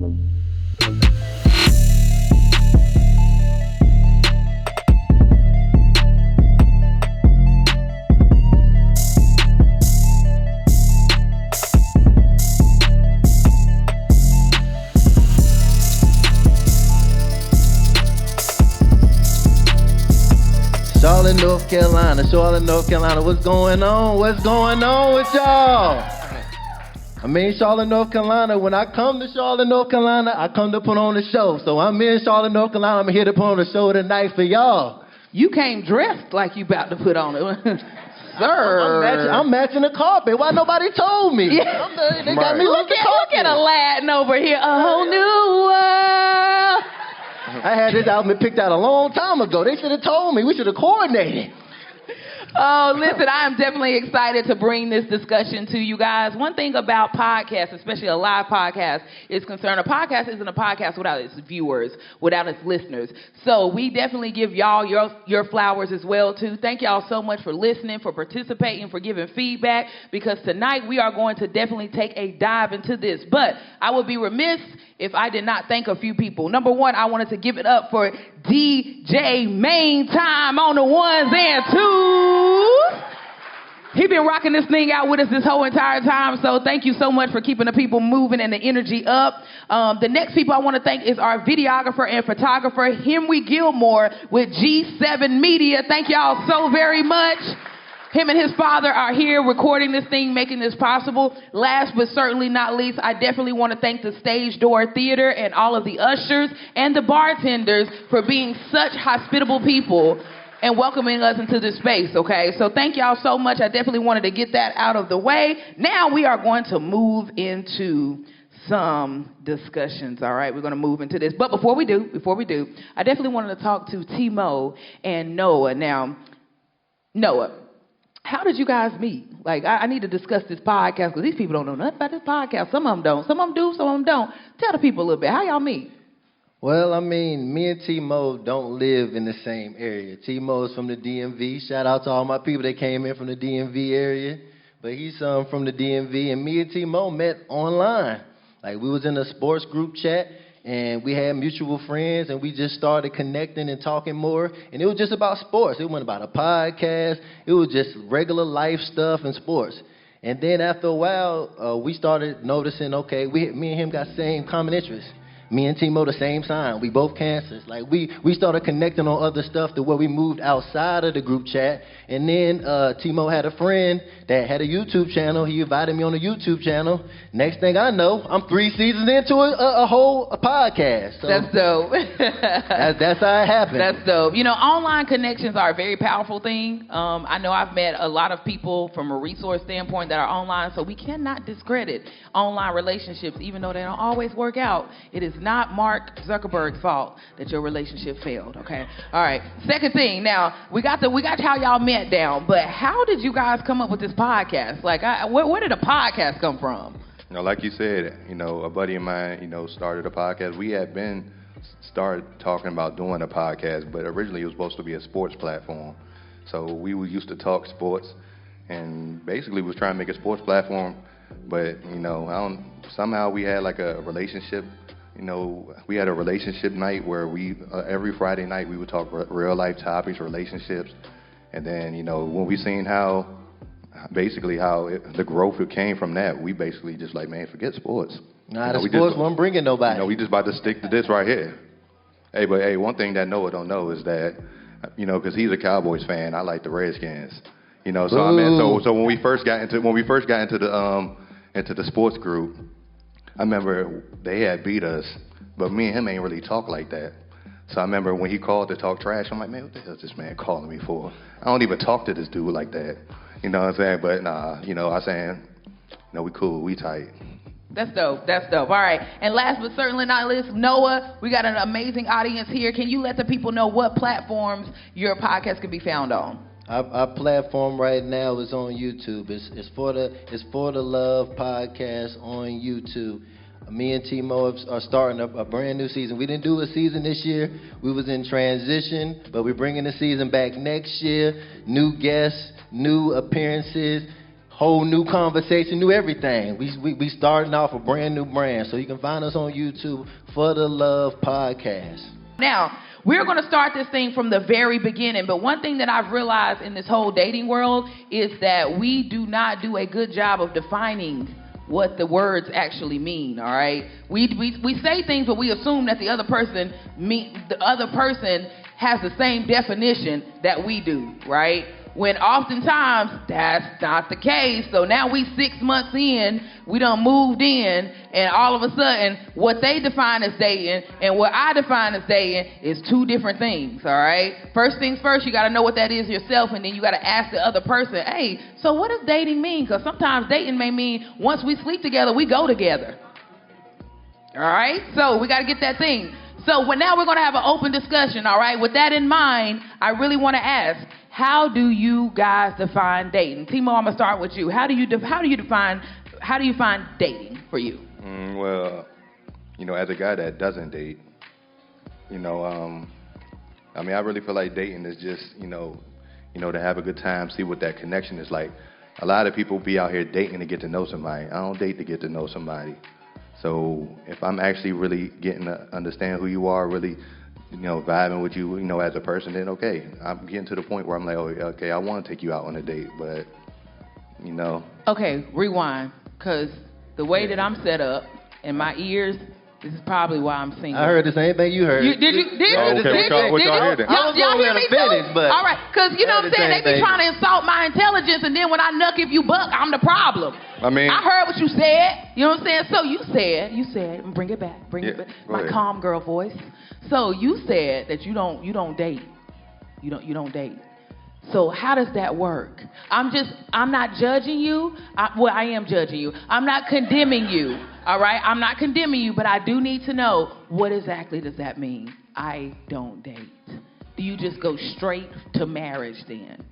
Charlotte, North Carolina, what's going on? What's going on with y'all? I mean, Charlotte, North Carolina, when I come to Charlotte, North Carolina, I come to put on a show. So I'm in Charlotte, North Carolina, I'm here to put on a show tonight for y'all. You came dressed like you about to put on it. Sir. I'm matching the carpet. Why nobody told me? Yeah. They got me look at Aladdin over here. A whole new world. I had this album picked out a long time ago. They should have told me. We should have coordinated. Oh, listen, I am definitely excited to bring this discussion to you guys. One thing about podcasts, especially a live podcast, is concerned. A podcast isn't a podcast without its viewers, without its listeners. So we definitely give y'all your flowers as well, too. Thank y'all so much for listening, for participating, for giving feedback, because tonight we are going to definitely take a dive into this. But I would be remiss if I did not thank a few people. Number one, I wanted to give it up for DJ Main Time on the ones and twos. He been rocking this thing out with us this whole entire time, so thank you so much for keeping the people moving and the energy up. The next people I want to thank is our videographer and photographer, Henry Gilmore with G7 Media. Thank y'all so very much. Him and his father are here recording this thing, making this possible. Last but certainly not least, I definitely want to thank the Stage Door Theater and all of the ushers and the bartenders for being such hospitable people and welcoming us into this space, okay? So thank y'all so much. I definitely wanted to get that out of the way. Now we are going to move into some discussions, all right? We're going to move into this. But before we do, I definitely wanted to talk to T-Mo and Noah. Now, Noah, how did you guys meet? Like, I need to discuss this podcast because these people don't know nothing about this podcast. Some of them don't. Some of them do, some of them don't. Tell the people a little bit. How y'all meet? Well, I mean, me and T-Mo don't live in the same area. T-Mo is from the DMV. Shout out to all my people that came in from the DMV area. But he's from the DMV, and me and T-Mo met online. Like, we was in a sports group chat, and we had mutual friends, and we just started connecting and talking more. And it was just about sports. It wasn't about a podcast. It was just regular life stuff and sports. And then after a while, we started noticing, okay, me and him got same common interests. Me and T-Mo the same sign. We both cancers. Like, we started connecting on other stuff to where we moved outside of the group chat. And then T-Mo had a friend that had a YouTube channel. He invited me on a YouTube channel. Next thing I know, I'm 3 seasons into a whole podcast. So that's dope. that's how it happened. That's dope. You know, online connections are a very powerful thing. I know I've met a lot of people from a resource standpoint that are online, so we cannot discredit online relationships, even though they don't always work out. It is not Mark Zuckerberg's fault that your relationship failed, okay? All right. Second thing, now, we got how y'all met down, but how did you guys come up with this podcast? Like, where did a podcast come from? You know, like you said, you know, a buddy of mine, you know, started a podcast. We had started talking about doing a podcast, but originally it was supposed to be a sports platform. So we used to talk sports, and basically was trying to make a sports platform, but, you know, somehow we had like a relationship. You know, we had a relationship night where every Friday night we would talk real life topics, relationships. And then, you know, when we seen how the growth that came from that, we basically just like, man, forget sports. Nah, the sports won't bring in nobody. You know, we just about to stick to this right here. But one thing that Noah don't know is that, you know, because he's a Cowboys fan, I like the Redskins. You know, so I mean, so when we first got into the sports group, I remember they had beat us, but me and him ain't really talk like that. So I remember when he called to talk trash, I'm like, man, what the hell is this man calling me for? I don't even talk to this dude like that. You know what I'm saying? But nah, you know, I'm saying, no, we cool, we tight. That's dope. That's dope. All right. And last but certainly not least, Noah, we got an amazing audience here. Can you let the people know what platforms your podcast can be found on? Our platform right now is on YouTube. It's for the Love podcast on YouTube. Me and T-Mo are starting a brand new season. We didn't do a season this year. We was in transition, but we're bringing the season back next year. New guests, new appearances, whole new conversation, new everything. We starting off a brand new brand. So you can find us on YouTube, ForTheLuv Podcast. Now, we're going to start this thing from the very beginning, but one thing that I've realized in this whole dating world is that we do not do a good job of defining what the words actually mean, all right? We say things, but we assume that the other person has the same definition that we do, right? When oftentimes that's not the case. So now we 6 months in, we done moved in, and all of a sudden what they define as dating and what I define as dating is two different things, all right? First things first, you got to know what that is yourself, and then you got to ask the other person, hey, so what does dating mean? Because sometimes dating may mean once we sleep together, we go together. All right? So we got to get that thing. So now we're going to have an open discussion, all right? With that in mind, I really want to ask, how do you guys define dating? Timo, I'm gonna start with you. How do you define dating for you? Well, as a guy that doesn't date, I really feel like dating is just, to have a good time, see what that connection is like. A lot of people be out here dating to get to know somebody. I don't date to get to know somebody. So if I'm actually really getting to understand who you are, really vibing with you, as a person, then okay. I'm getting to the point where I'm like, oh, okay, I want to take you out on a date, but, Okay, rewind, because the way that I'm set up in my ears, this is probably why I'm single. I heard the same thing you heard. Did you? What y'all hear then? Y'all hear me too? But all right, because you know what I'm saying? They be trying to insult my intelligence, and then when I nuck if you buck, I'm the problem. I heard what you said. You know what I'm saying? So you said, bring it back. My calm girl voice. So you said that you don't date. You don't date. So how does that work? I'm not judging you. I am judging you. I'm not condemning you. All right? I'm not condemning you, but I do need to know, what exactly does that mean? I don't date. Do you just go straight to marriage then?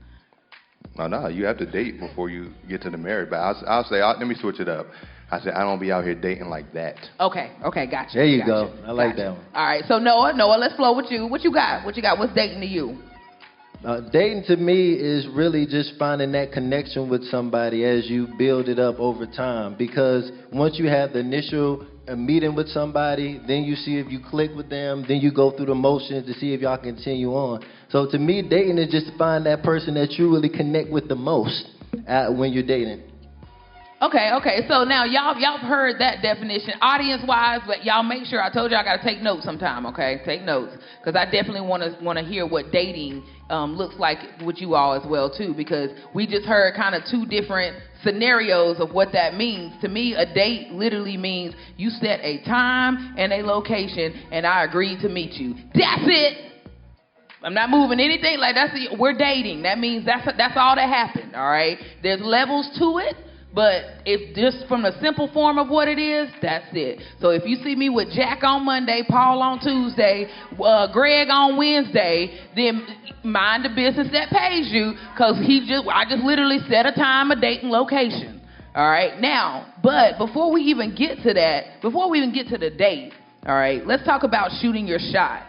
No, you have to date before you get to the marriage. But I'll say, let me switch it up. I said, I don't be out here dating like that. Okay, gotcha. There you go. I like that one. All right, so Noah, let's flow with you. What you got? What's dating to you? Dating to me is really just finding that connection with somebody as you build it up over time. Because once you have the initial meeting with somebody, then you see if you click with them, then you go through the motions to see if y'all continue on. So to me, dating is just to find that person that you really connect with the most when you're dating. Okay. So now y'all heard that definition, audience-wise, but y'all make sure, I told you I got to take notes sometime, okay? Take notes, because I definitely want to hear what dating looks like with you all as well, too, because we just heard kind of two different scenarios of what that means. To me, a date literally means you set a time and a location, and I agreed to meet you. That's it. I'm not moving anything like we're dating. That means that's all that happened, all right? There's levels to it. But if just from the simple form of what it is, that's it. So if you see me with Jack on Monday, Paul on Tuesday, Greg on Wednesday, then mind the business that pays you, because I just literally set a time, a date, and location. All right. Now, but before we even get to the date, all right, let's talk about shooting your shot.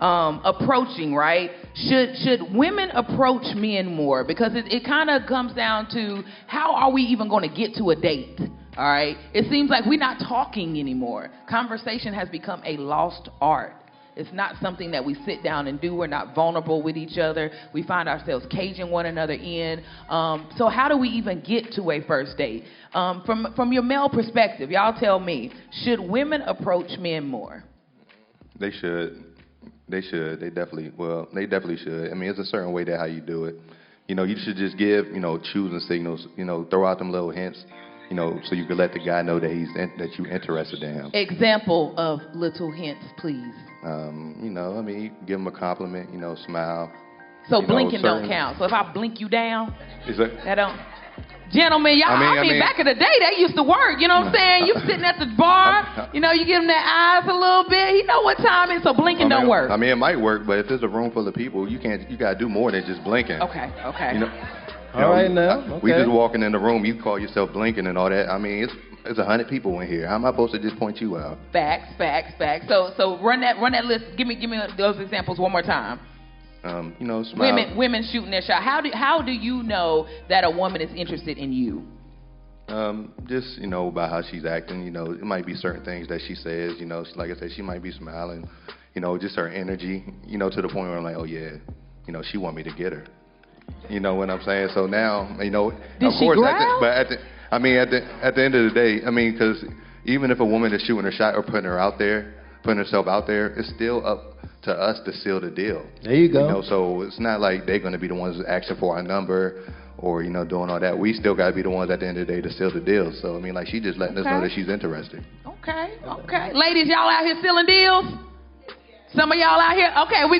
Approaching, right? Should women approach men more? Because it kind of comes down to, how are we even going to get to a date? All right? It seems like we're not talking anymore. Conversation has become a lost art. It's not something that we sit down and do. We're not vulnerable with each other. We find ourselves caging one another in. So how do we even get to a first date? From your male perspective, y'all tell me, should women approach men more? They should. They should. They definitely should. I mean, it's a certain way that how you do it. You should just give, choosing signals, throw out them little hints, so you can let the guy know that that you're interested in him. Example of little hints, please. Give him a compliment, smile. So blinking don't count. So if I blink you down, that don't. Gentlemen, y'all, I mean, back in the day, that used to work. You know what I'm saying? You sitting at the bar, you give them their eyes a little bit. You know what time it is, so blinking don't work. It might work, but if there's a room full of people, you got to do more than just blinking. Okay. All right, now. Okay. We just walking in the room, you call yourself blinking and all that. It's 100 people in here. How am I supposed to just point you out? Facts. So run that list. Give me those examples one more time. Smile. Women shooting their shot. How do you know that a woman is interested in you? Just, about how she's acting. It might be certain things that she says. Like I said, she might be smiling. Just her energy. To the point where I'm like, oh yeah, she want me to get her. You know what I'm saying? So now, Did of she course, growl? at the end of the day, because even if a woman is shooting her shot or putting herself out there, it's still up to us to seal the deal. There you go. So it's not like they're going to be the ones asking for our number or, doing all that. We still got to be the ones at the end of the day to seal the deal. So, like, she just letting us know that she's interested. Okay. Ladies, y'all out here sealing deals? Some of y'all out here? Okay, I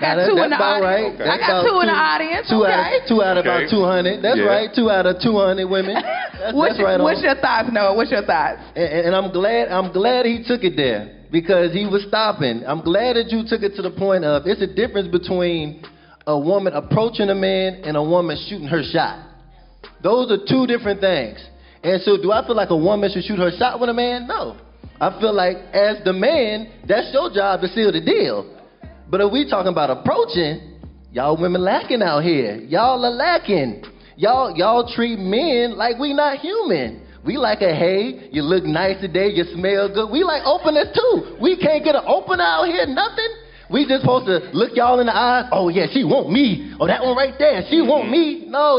got two in the audience. Right. Okay. I got two in the audience. Two out of about 200. That's right. 2 out of 200 women. That's right. What's your thoughts, Noah? What's your thoughts? And I'm glad he took it there because he was stopping. I'm glad that you took it to the point of it's a difference between a woman approaching a man and a woman shooting her shot. Those are two different things. And so do I feel like a woman should shoot her shot with a man? No. I feel like as the man, that's your job to seal the deal. But if we talking about approaching, y'all women lacking out here. Y'all are lacking. Y'all treat men like we not human. We like a hey, you look nice today, you smell good. We like openers too. We can't get an opener out here, nothing. We just supposed to look y'all in the eyes. Oh yeah, she want me. Oh, that one right there, she want me. No,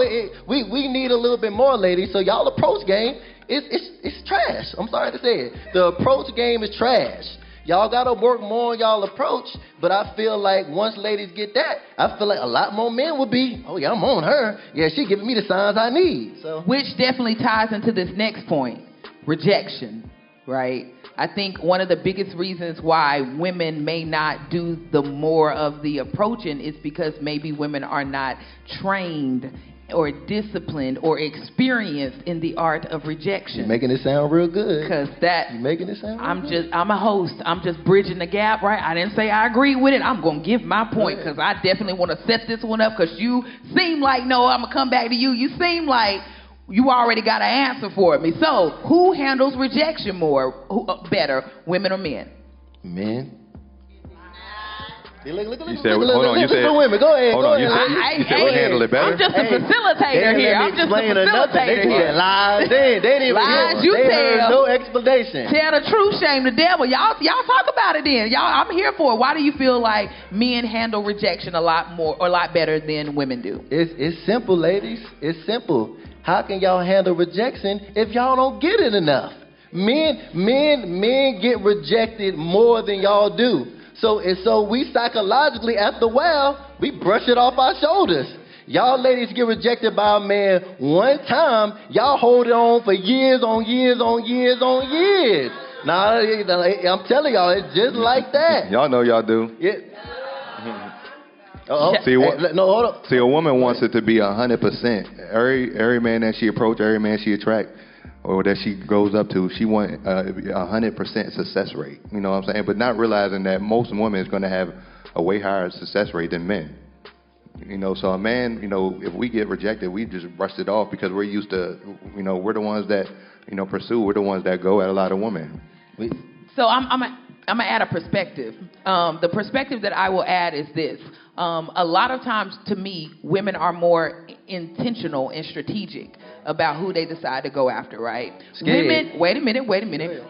we need a little bit more, ladies. So y'all approach game. It's trash. I'm sorry to say it. The approach game is trash. Y'all gotta work more on y'all approach, but I feel like once ladies get that, I feel like a lot more men will be, oh yeah, I'm on her. Yeah, she giving me the signs I need. So, which definitely ties into this next point, rejection, right? I think one of the biggest reasons why women may not do the more of the approaching is because maybe women are not trained or disciplined or experienced in the art of rejection. You're making it sound real good. Because that you're making it sound real good. I'm a host. I'm just bridging the gap, right? I didn't say I agree with it. I'm going to give my point because I definitely want to set this one up because you seem like, no, I'm going to come back to you. You seem like you already got an answer for me. So who handles rejection better, women or men? Men. Look you said, hold on, you said, women. Go ahead, hold on, go ahead. You said we handle it better? I'm just a facilitator here. I'm just a facilitator here. Lies. They didn't even lies you tell. No explanation. Tell the truth, shame the devil. Y'all talk about it then. I'm here for it. Why do you feel like men handle rejection a lot better than women do? It's simple, ladies. It's simple. How can y'all handle rejection if y'all don't get it enough? Men get rejected more than y'all do. So we psychologically, after a while, we brush it off our shoulders. Y'all ladies get rejected by a man one time, y'all hold it on for years on years on years on years. Nah, I'm telling y'all, it's just like that. Y'all know y'all do. Yeah. Hold up. See, a woman wants it to be 100%. Every man that she approaches, every man she attracts, or that she goes up to, she wants 100% success rate. You know what I'm saying? But not realizing that most women is going to have a way higher success rate than men. So a man, if we get rejected, we just brush it off because we're used to, we're the ones that, pursue. We're the ones that go at a lot of women. So I'm gonna add a perspective. The perspective that I will add is this. A lot of times, to me, women are more intentional and strategic about who they decide to go after, right? Women, wait a minute.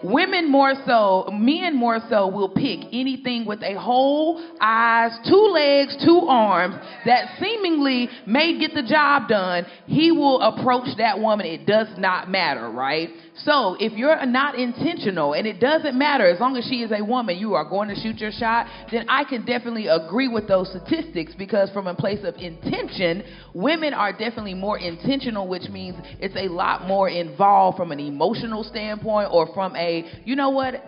Men more so will pick anything with a whole eyes, 2 legs, 2 arms that seemingly may get the job done. He will approach that woman. It does not matter, right? So if you're not intentional, and it doesn't matter, as long as she is a woman, you are going to shoot your shot, then I can definitely agree with those statistics because from a place of intention, women are definitely more intentional, which means it's a lot more involved from an emotional standpoint or from a,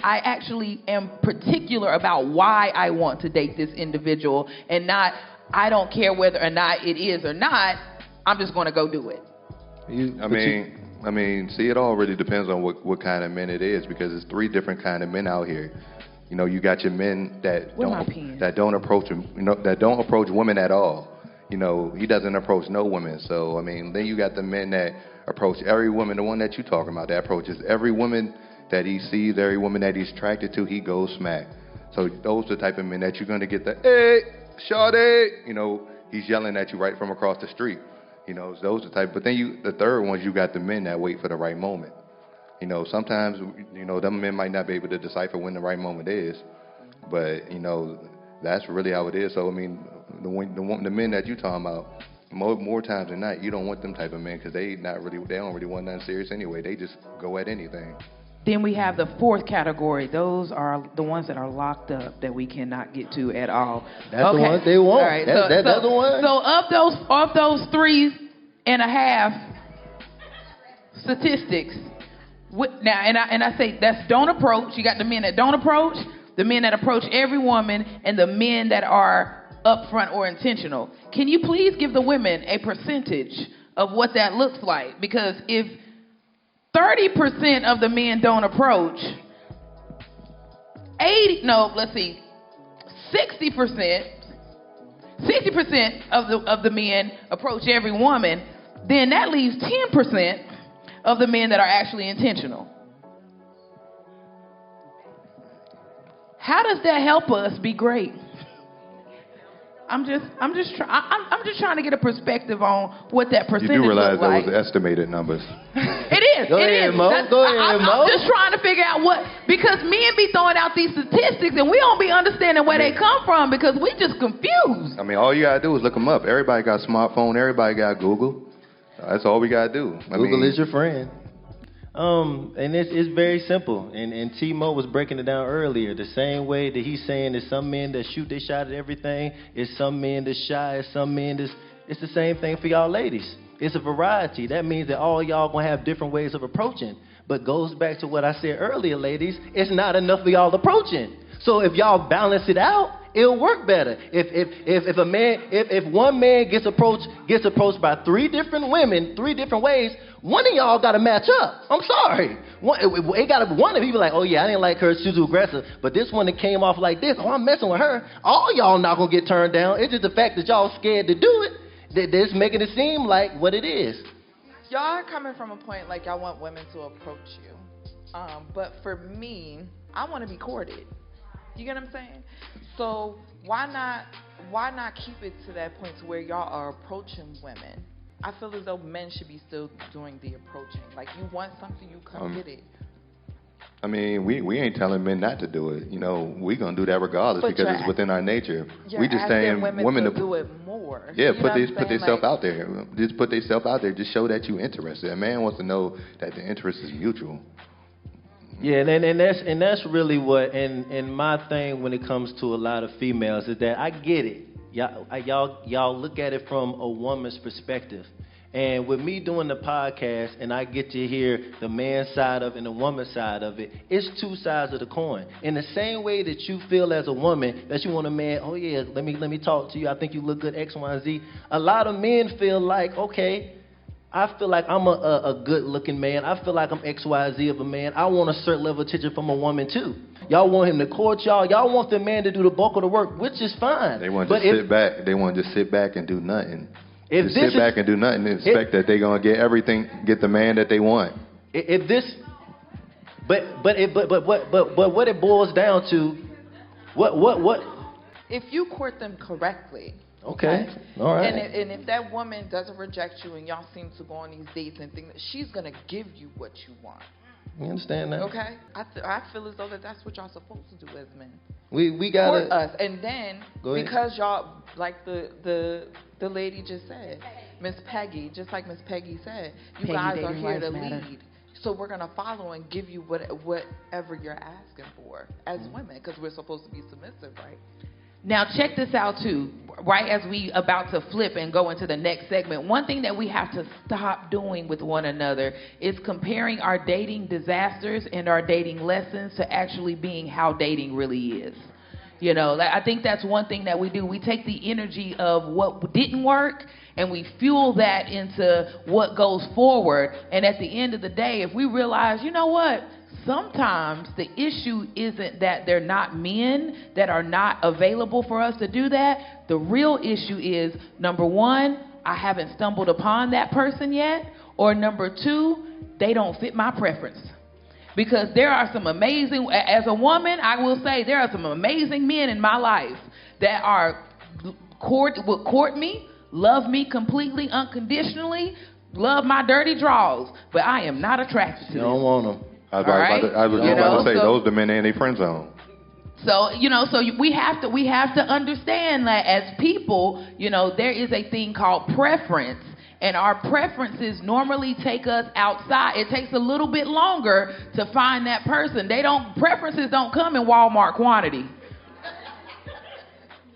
I actually am particular about why I want to date this individual and not, I don't care whether or not it is or not, I'm just going to go do it. See, it all really depends on what kind of men it is because there's 3 different kind of men out here. You got your men that don't approach women at all. He doesn't approach no women. So then you got the men that approach every woman, the one that you talking about, that approaches every woman that he sees, every woman that he's attracted to, he goes smack. So those are the type of men that you're gonna get the hey, shawty, he's yelling at you right from across the street. You know, those are the type. But then the third ones, you got the men that wait for the right moment. You know, sometimes, you know, them men might not be able to decipher when the right moment is. But, you know, that's really how it is. So, I mean, the men that you talking about, more times than not, you don't want them type of men because they don't really want nothing serious anyway. They just go at anything. Then we have the fourth category. Those are the ones that are locked up that we cannot get to at all. That's the ones they want. All right. That's the one. So of those 3.5 statistics, now and I say that's don't approach. You got the men that don't approach, the men that approach every woman, and the men that are upfront or intentional. Can you please give the women a percentage of what that looks like? Because if 30% of the men don't approach, 60% of the men approach every woman, then that leaves 10% of the men that are actually intentional. How does that help us be great? I'm just trying to get a perspective on what that percentage You do realize looks like. those estimated numbers. It is. Go ahead, Mo. I'm just trying to figure out because men be throwing out these statistics and we don't be understanding where they come from because we just confused. I mean, all you gotta do is look them up. Everybody got a smartphone. Everybody got Google. That's all we gotta do. Google is your friend. And it's very simple. And T-Mo was breaking it down earlier. The same way that he's saying that some men that shoot their shot at everything, is some men that shy, some men that's... It's the same thing for y'all ladies. It's a variety. That means that all y'all gonna have different ways of approaching. But goes back to what I said earlier, ladies. It's not enough of y'all approaching. So if y'all balance it out, it'll work better. If one man gets approached by 3 different women, 3 different ways, one of y'all got to match up. I'm sorry. One of you be like, oh yeah, I didn't like her, she's too aggressive. But this one that came off like this, oh, I'm messing with her. All y'all not gonna get turned down. It's just the fact that y'all scared to do it. That's making it seem like what it is. Y'all are coming from a point like y'all want women to approach you. But for me, I want to be courted. You get what I'm saying? So why not keep it to that point to where y'all are approaching women? I feel as though men should be still doing the approaching. Like, you want something, you come get it. I mean, we ain't telling men not to do it. You know, we gonna do that regardless because it's within our nature. You're We just saying women to do it more. Yeah, You put know what I'm themselves saying? out there. Just put themselves out there. Just show that you're interested. A man wants to know that the interest is mutual. Yeah, and that's really what and my thing when it comes to a lot of females is that I get it. Y'all look at it from a woman's perspective. And with me doing the podcast and I get to hear the man's side of it and the woman's side of it, it's 2 sides of the coin. In the same way that you feel as a woman that you want a man, oh yeah, let me talk to you. I think you look good, X, Y, and Z. A lot of men feel like, okay, I feel like I'm a good-looking man. I feel like I'm X, Y, Z of a man. I want a certain level of attention from a woman, too. Y'all want him to court y'all. Y'all want the man to do the bulk of the work, which is fine. They want to sit back. They want to just sit back and do nothing. If sit back and do nothing and expect that they're going to get everything, get the man that they want. But what it boils down to, what? If you court them correctly. Okay. All right. And if that woman doesn't reject you and y'all seem to go on these dates and think that she's going to give you what you want. You understand that? Okay. I feel as though that's what y'all supposed to do as men. We got court us. And then, because y'all, like the lady just said, Miss Peggy, just like Miss Peggy said, you guys are here to lead. So we're going to follow and give you whatever you're asking for as women, because we're supposed to be submissive, right? Now check this out too, right as we about to flip and go into the next segment. One thing that we have to stop doing with one another is comparing our dating disasters and our dating lessons to actually being how dating really is. You know, I think that's one thing that we do. We take the energy of what didn't work and we fuel that into what goes forward. And at the end of the day, if we realize, you know what? Sometimes the issue isn't that they're not men that are not available for us to do that. The real issue is, number one, I haven't stumbled upon that person yet. Or number two, they don't fit my preference. Because there are some amazing, as a woman, I will say there are some amazing men in my life that would court me, love me completely, unconditionally, love my dirty draws, but I am not attracted to You them. don't want them. I was just about to say, those the men in their friend zone. So, we have to understand that as people, there is a thing called preference. And our preferences normally take us outside. It takes a little bit longer to find that person. Preferences don't come in Walmart quantity.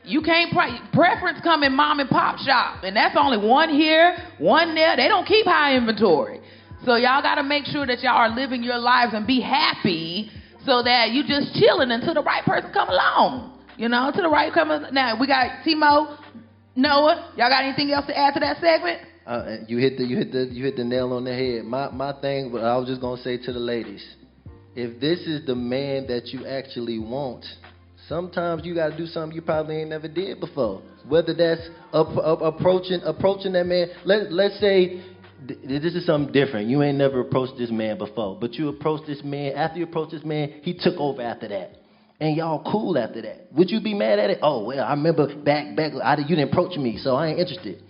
You can't, preference come in mom and pop shop. And that's only one here, one there. They don't keep high inventory. So y'all got to make sure that y'all are living your lives and be happy so that you just chilling until the right person come along. Until the right now, we got Timo, Noah. Y'all got anything else to add to that segment? You hit the nail on the head. My thing, but I was just gonna say to the ladies, if this is the man that you actually want, sometimes you gotta do something you probably ain't never did before. Whether that's approaching that man. Let's say this is something different. You ain't never approached this man before, but you approached this man. After you approached this man, he took over after that. And y'all cool after that. Would you be mad at it? Oh, well, I remember back, you didn't approach me, so I ain't interested.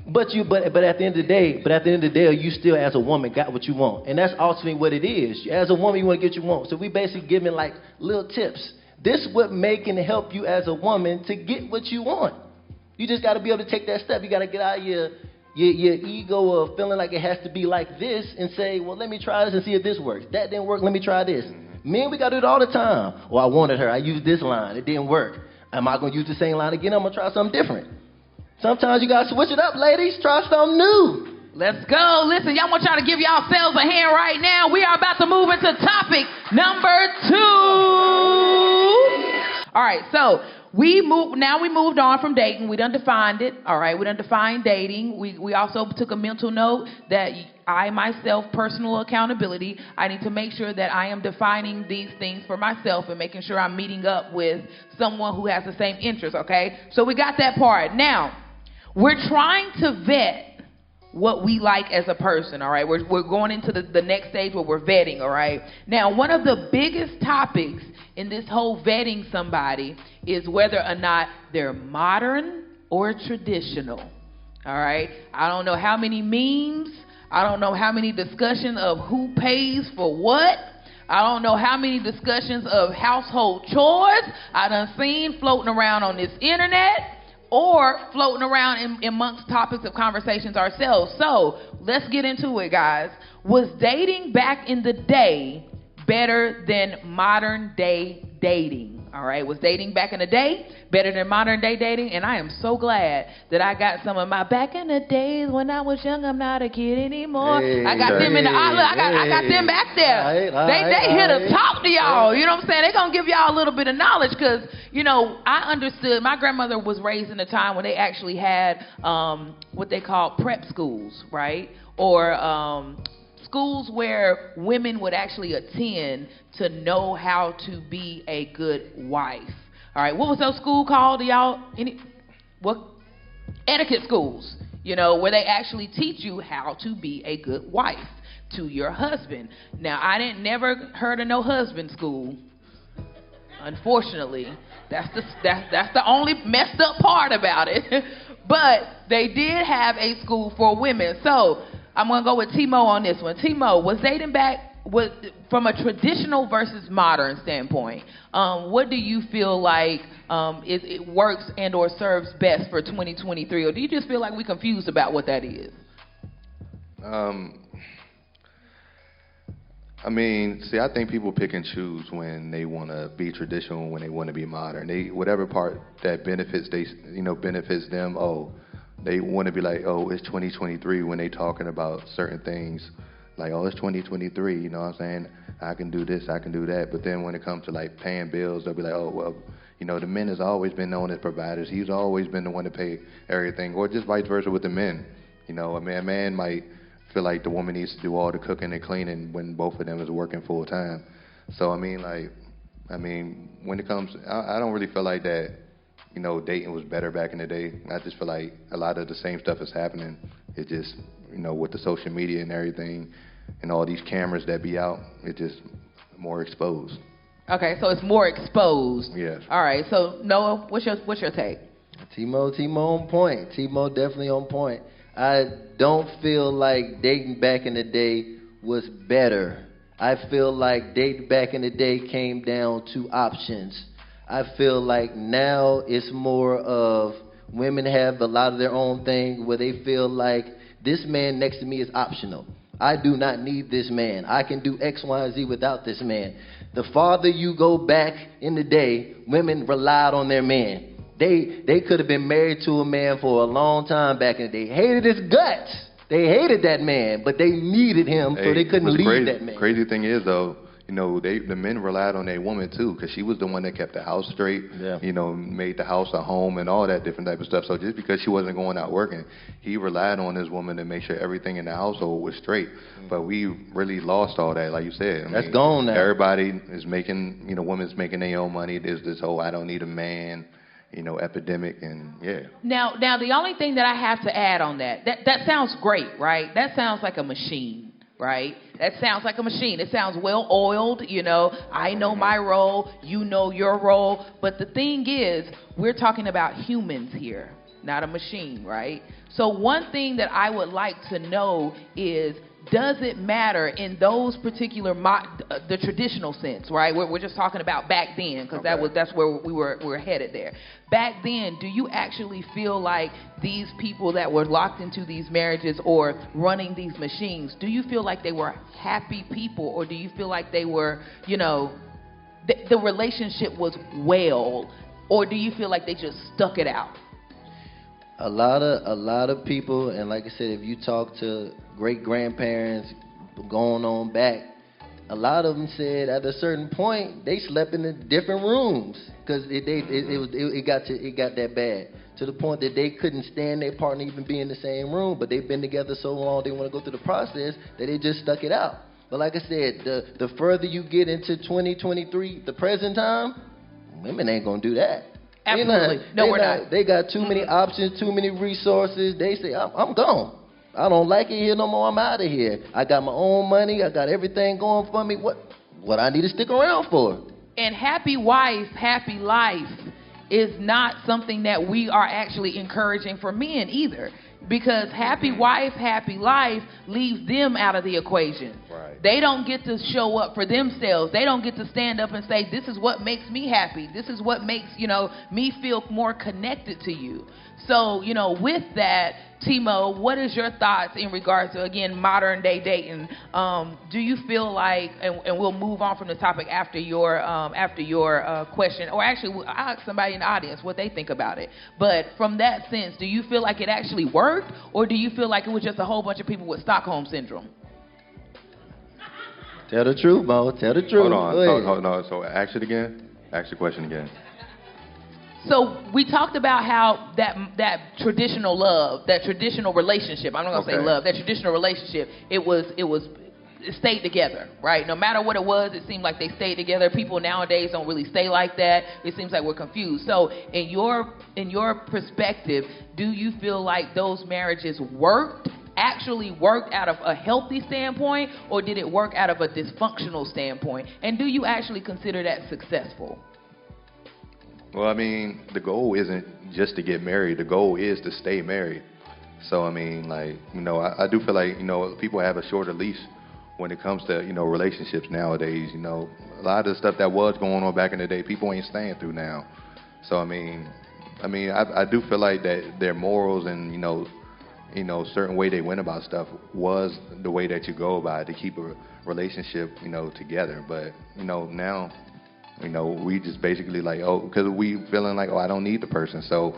But at the end of the day, you still as a woman got what you want. And that's ultimately what it is. As a woman, you want to get what you want. So we basically giving like little tips. This is what can help you as a woman to get what you want. You just got to be able to take that step. You got to get out of your ego of feeling like it has to be like this and say, well, let me try this and see if this works. That didn't work. Let me try this. Men, we got to do it all the time. Well, I wanted her. I used this line. It didn't work. Am I going to use the same line again? I'm going to try something different. Sometimes you got to switch it up, ladies. Try something new. Let's go. Listen, y'all want y'all to give yourselves a hand right now. We are about to move into topic number 2. All right, so we moved on from dating. We done defined it. All right, we done defined dating. We also took a mental note that I myself, personal accountability, I need to make sure that I am defining these things for myself and making sure I'm meeting up with someone who has the same interests, okay? So we got that part. Now, we're trying to vet what we like as a person, all right? We're going into the next stage where we're vetting, all right? Now, one of the biggest topics in this whole vetting somebody is whether or not they're modern or traditional, all right? I don't know how many memes. I don't know how many discussions of who pays for what. I don't know how many discussions of household chores I done seen floating around on this internet or floating around amongst topics of conversations ourselves. So let's get into it, guys. Was dating back in the day better than modern day dating? All right, was dating back in the day better than modern day dating? And I am so glad that I got some of my back in the days when I was young. I'm not a kid anymore. Hey, I got them in the I got them back there. They here to talk to y'all. You know what I'm saying? They're gonna give y'all a little bit of knowledge because I understood. My grandmother was raised in a time when they actually had what they call prep schools, right? Or schools where women would actually attend to know how to be a good wife. All right, what was those school called, y'all? Etiquette schools, where they actually teach you how to be a good wife to your husband. Now, I never heard of no husband school. Unfortunately, that's the only messed up part about it. But they did have a school for women. So I'm going to go with Timo on this one. Timo, was dating back from a traditional versus modern standpoint? What do you feel like it works and or serves best for 2023? Or do you just feel like we're confused about what that is? I think people pick and choose when they want to be traditional, when they want to be modern. Whatever part that benefits them. They want to be like, it's 2023 when they talking about certain things. Like, it's 2023, you know what I'm saying? I can do this, I can do that. But then when it comes to, like, paying bills, they'll be like, the men has always been known as providers. He's always been the one to pay everything. Or just vice versa with the men. A man might feel like the woman needs to do all the cooking and cleaning when both of them is working full time. So, when it comes, I don't really feel like that, dating was better back in the day. I just feel like a lot of the same stuff is happening. It just, with the social media and everything and all these cameras that be out, it's just more exposed. Okay, so it's more exposed. Yes. All right, so Noah, what's your take? T-Mo on point. T-Mo definitely on point. I don't feel like dating back in the day was better. I feel like dating back in the day came down to options. I feel like now it's more of women have a lot of their own thing where they feel like this man next to me is optional. I do not need this man. I can do X, Y, and Z without this man. The farther you go back in the day, women relied on their men. They could have been married to a man for a long time back in the day. Hated his guts. They hated that man, but they needed him, so they couldn't leave that man. Crazy thing is, though, you know, the men relied on their woman, too, because she was the one that kept the house straight, you know, made the house a home and all that different type of stuff. So just because she wasn't going out working, he relied on his woman to make sure everything in the household was straight. But we really lost all that, like you said. That's gone now. Everybody is making, you know, women's making their own money. There's this whole I don't need a man, you know, epidemic, and Now, the only thing that I have to add on that sounds great, right? That sounds like a machine, right? That sounds like a machine. It sounds well oiled, you know. I know my role, you know your role. But the thing is, we're talking about humans here, not a machine, right? So one thing that I would like to know is, does it matter in those particular the traditional sense, right? We're just talking about back then, because that's where we were headed there. Back then, do you actually feel like these people that were locked into these marriages or running these machines, do you feel like they were happy people, or do you feel like they were, you know, the relationship was well, or do you feel like they just stuck it out? A lot of people, and like I said, if you talk to great-grandparents going on back, a lot of them said at a certain point they slept in the different rooms because it got that bad, to the point that they couldn't stand their partner even be in the same room, but they've been together so long they want to go through the process that they just stuck it out. But like I said, the further you get into 2023, the present time, women ain't gonna do that. Absolutely. We're not. They got too many options, too many resources. They say, I'm gone. I don't like it here no more. I'm out of here. I got my own money. I got everything going for me. What I need to stick around for? And happy wife, happy life is not something that we are actually encouraging for men either. Because happy wife, happy life leaves them out of the equation. Right. They don't get to show up for themselves. They don't get to stand up and say, this is what makes me happy. This is what makes, you know, me feel more connected to you. So, you know, with that, T-Mo, what is your thoughts in regards to, again, modern day dating? Do you feel like, and we'll move on from the topic after your question, or actually I'll ask somebody in the audience what they think about it. But from that sense, do you feel like it actually worked, or do you feel like it was just a whole bunch of people with Stockholm syndrome? Tell the truth, Mo. Tell the truth. Hold on. So ask it again. Ask the question again. So we talked about how that traditional love, that traditional relationship, I'm not going to say love, that traditional relationship, it stayed together, right? No matter what it was, it seemed like they stayed together. People nowadays don't really stay like that. It seems like we're confused. So in your perspective, do you feel like those marriages actually worked out of a healthy standpoint, or did it work out of a dysfunctional standpoint? And do you actually consider that successful? Well, I mean, the goal isn't just to get married. The goal is to stay married. So, I mean, like, you know, I do feel like, you know, people have a shorter leash when it comes to, you know, relationships nowadays. You know, a lot of the stuff that was going on back in the day, people ain't staying through now. So, I mean, I do feel like that their morals and, you know, certain way they went about stuff was the way that you go about it to keep a relationship, you know, together. But, you know, now, you know, we just basically like, because we feeling like, I don't need the person. So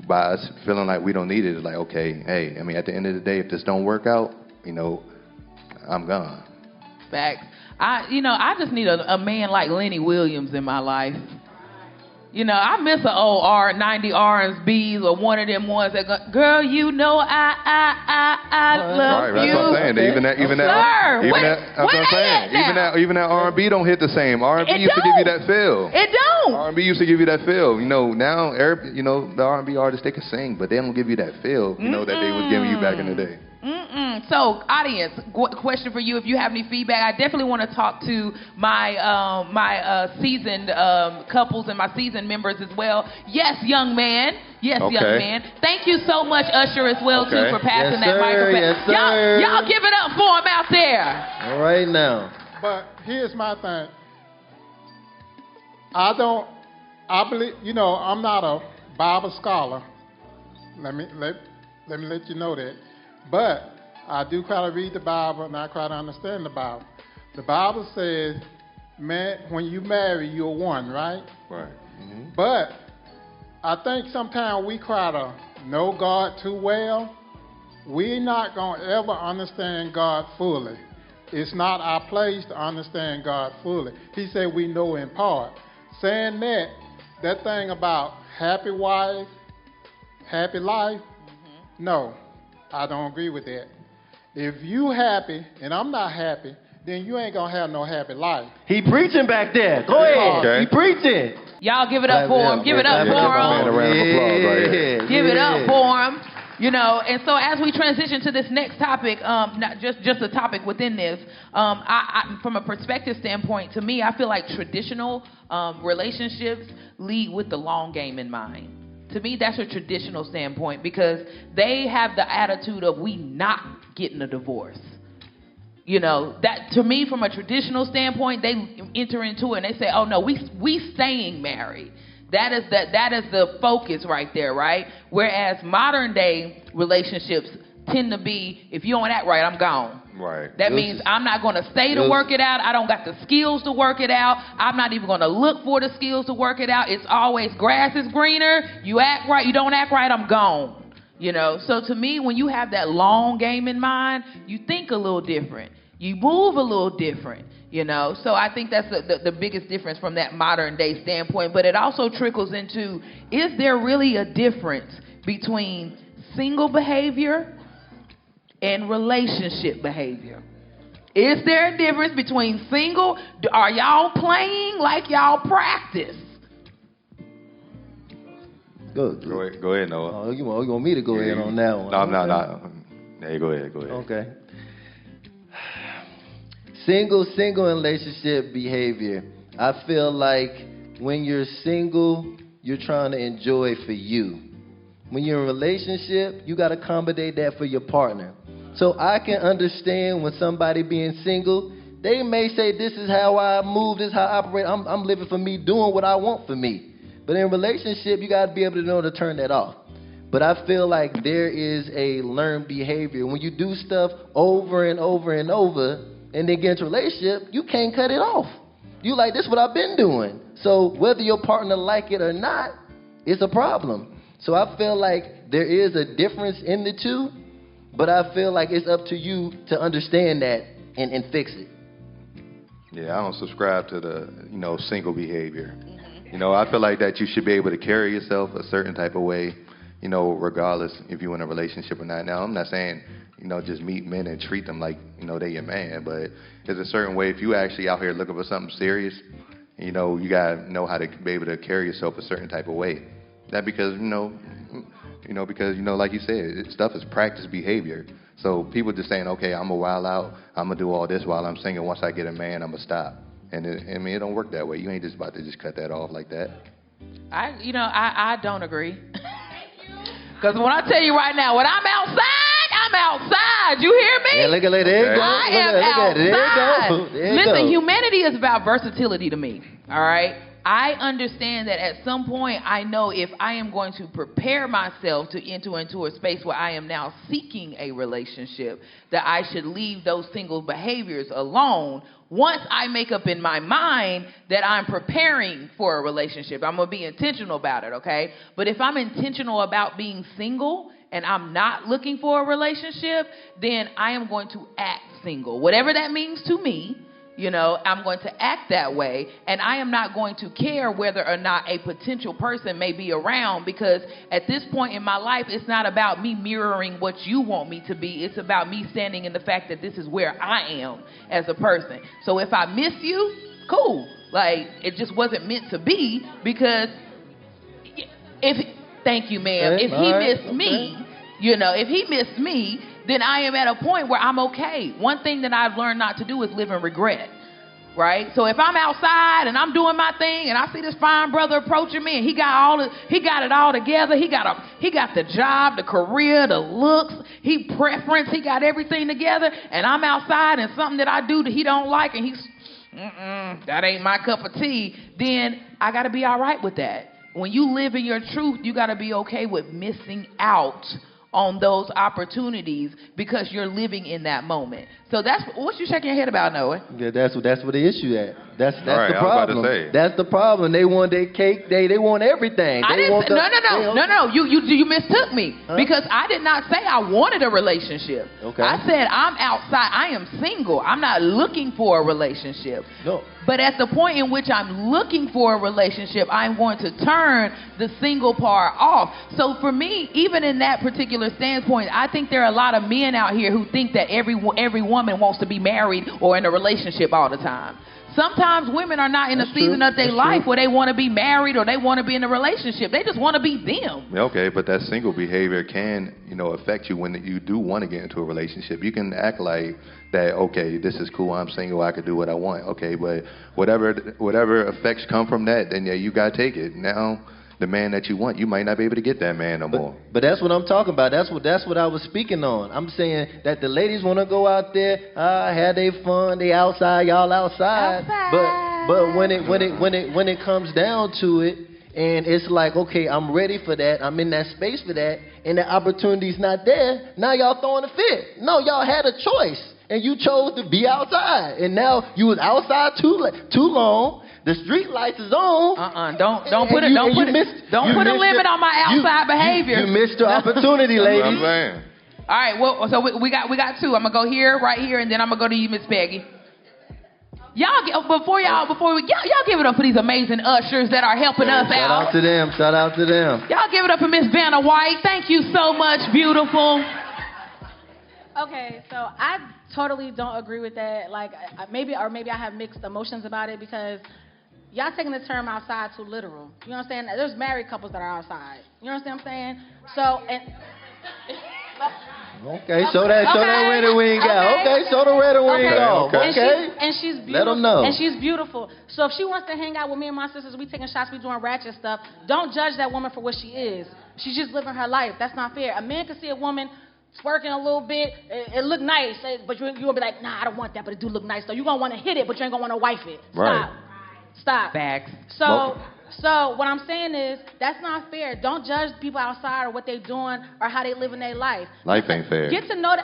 by us feeling like we don't need it, it's like, okay, hey, I mean, at the end of the day, if this don't work out, you know, I'm gone. Facts. I just need a man like Lenny Williams in my life. You know, I miss an old 90 R&Bs or one of them ones that go, girl, you know I love right, you. That's what I'm saying. Even that R&B don't hit the same. R&B used to give you that feel. It don't. R&B used to give you that feel. You know, now, you know, the R&B artists, they can sing, but they don't give you that feel, you know, that they was giving you back in the day. So, audience, question for you. If you have any feedback, I definitely want to talk to my seasoned couples and my seasoned members as well. Yes, young man. Yes, Okay. young man. Thank you so much, Usher, as well, too, Okay. for passing Yes, that sir. microphone. Yes, sir. Y'all give it up for him out there. All right now. But here's my thing. I believe, I'm not a Bible scholar. Let me let you know that. But I do try to read the Bible and I try to understand the Bible. The Bible says, man, when you marry, you're one, right? Right. Mm-hmm. But I think sometimes we try to know God too well. We're not going to ever understand God fully. It's not our place to understand God fully. He said we know in part. Saying that thing about happy wife, happy life, no, I don't agree with that. If you happy and I'm not happy, then you ain't going to have no happy life. He preaching back there. Go ahead. Okay. He preaching. Y'all give it up for him. Give it up for Man, a him. round of applause right here. Give it up for him. And so as we transition to this next topic, not just a topic within this, I from a perspective standpoint, to me, I feel like traditional relationships lead with the long game in mind. To me, that's a traditional standpoint because they have the attitude of we not getting a divorce. That to me, from a traditional standpoint, they enter into it and they say, "Oh no, we staying married." That is the focus right there, right? Whereas modern day relationships tend to be, if you don't act right, I'm gone. Right. That means I'm not going to stay to work it out. I don't got the skills to work it out. I'm not even going to look for the skills to work it out. It's always grass is greener. You act right. You don't act right, I'm gone. So to me, when you have that long game in mind, you think a little different. You move a little different. So I think that's the biggest difference from that modern day standpoint. But it also trickles into, is there really a difference between single behavior and relationship behavior? Is there a difference between single? Are y'all playing like y'all practice? Go ahead, Noah. Oh, you want me to go ahead on that one? No. Hey, go ahead. Okay. Single relationship behavior. I feel like when you're single, you're trying to enjoy for you. When you're in a relationship, you got to accommodate that for your partner. So I can understand when somebody being single, they may say, this is how I move, this is how I operate. I'm living for me, doing what I want for me. But in a relationship, you got to be able to know to turn that off. But I feel like there is a learned behavior. When you do stuff over and over and over, and then get into a relationship, you can't cut it off. You like, this is what I've been doing. So whether your partner like it or not, it's a problem. So I feel like there is a difference in the two, but I feel like it's up to you to understand that and fix it. Yeah, I don't subscribe to the, single behavior. I feel like that you should be able to carry yourself a certain type of way, regardless if you're in a relationship or not. Now, I'm not saying, just meet men and treat them like, they your man. But there's a certain way, if you actually out here looking for something serious, you got to know how to be able to carry yourself a certain type of way. That because, like you said, stuff is practice behavior. So people just saying, okay, I'm going to wild out. I'm going to do all this while I'm single. Once I get a man, I'm going to stop. And it don't work that way. You ain't just about to just cut that off like that. I don't agree. Because when I tell you right now, when I'm outside, I'm outside. You hear me? Yeah, look at there you go. I am outside. Listen, humanity is about versatility to me. All right? I understand that at some point I know if I am going to prepare myself to enter into a space where I am now seeking a relationship, that I should leave those single behaviors alone once I make up in my mind that I'm preparing for a relationship. I'm going to be intentional about it, okay? But if I'm intentional about being single and I'm not looking for a relationship, then I am going to act single. Whatever that means to me, I'm going to act that way, and I am not going to care whether or not a potential person may be around, because at this point in my life, it's not about me mirroring what you want me to be. It's about me standing in the fact that this is where I am as a person. So if I miss you, cool. Like, it just wasn't meant to be, because thank you, ma'am. If he missed me, if he missed me, then I am at a point where I'm okay. One thing that I've learned not to do is live in regret. Right? So if I'm outside and I'm doing my thing and I see this fine brother approaching me and he got it all together. He got the job, the career, the looks, preference, he got everything together, and I'm outside and something that I do that he don't like and he's that ain't my cup of tea, then I got to be all right with that. When you live in your truth, you got to be okay with missing out on those opportunities because you're living in that moment. So that's what you shaking your head about, Noah. Yeah, that's what the issue at. That's right, the problem. That's the problem. They want their cake. They want everything. No. You mistook me because I did not say I wanted a relationship. Okay. I said I'm outside. I am single. I'm not looking for a relationship. No. But at the point in which I'm looking for a relationship, I'm going to turn the single part off. So for me, even in that particular standpoint, I think there are a lot of men out here who think that every woman wants to be married or in a relationship all the time. Sometimes women are not in a season of their life where they want to be married or they want to be in a relationship. They just want to be them. Okay, but that single behavior can, affect you when you do want to get into a relationship. You can act like that, okay, this is cool, I'm single, I can do what I want. Okay, but whatever effects come from that, then yeah, you got to take it. Now, the man that you want, you might not be able to get that man no more. But that's what I'm talking about. That's what I was speaking on. I'm saying that the ladies want to go out there, have their fun, they outside, y'all outside. But when it comes down to it, and it's like, okay, I'm ready for that, I'm in that space for that, and the opportunity's not there, now y'all throwing a fit. No, y'all had a choice, and you chose to be outside, and now you was outside too long. The street lights is on. Don't put a limit on my outside behavior. You missed your opportunity, ladies. All right, well, so we got two. I'm gonna go here, right here, and then I'm gonna go to you, Miss Peggy. Y'all give it up for these amazing ushers that are helping us out. Shout out to them. Y'all give it up for Miss Vanna White. Thank you so much, beautiful. Okay, so I totally don't agree with that. Like, maybe I have mixed emotions about it because y'all taking the term outside too literal. You know what I'm saying? There's married couples that are outside. You know what I'm saying? So, Okay, show that red and wing out. Okay, show the red and wing off. Okay. And she's beautiful. Let them know. And she's beautiful. So if she wants to hang out with me and my sisters, we taking shots, we doing ratchet stuff. Don't judge that woman for what she is. She's just living her life. That's not fair. A man can see a woman twerking a little bit, it look nice, but you're gonna be like, nah, I don't want that, but it do look nice. So you're gonna want to hit it, but you ain't gonna want to wife it. Stop. Facts. So what I'm saying is, that's not fair. Don't judge people outside or what they doing or how they living their life. Life ain't fair. Get to know.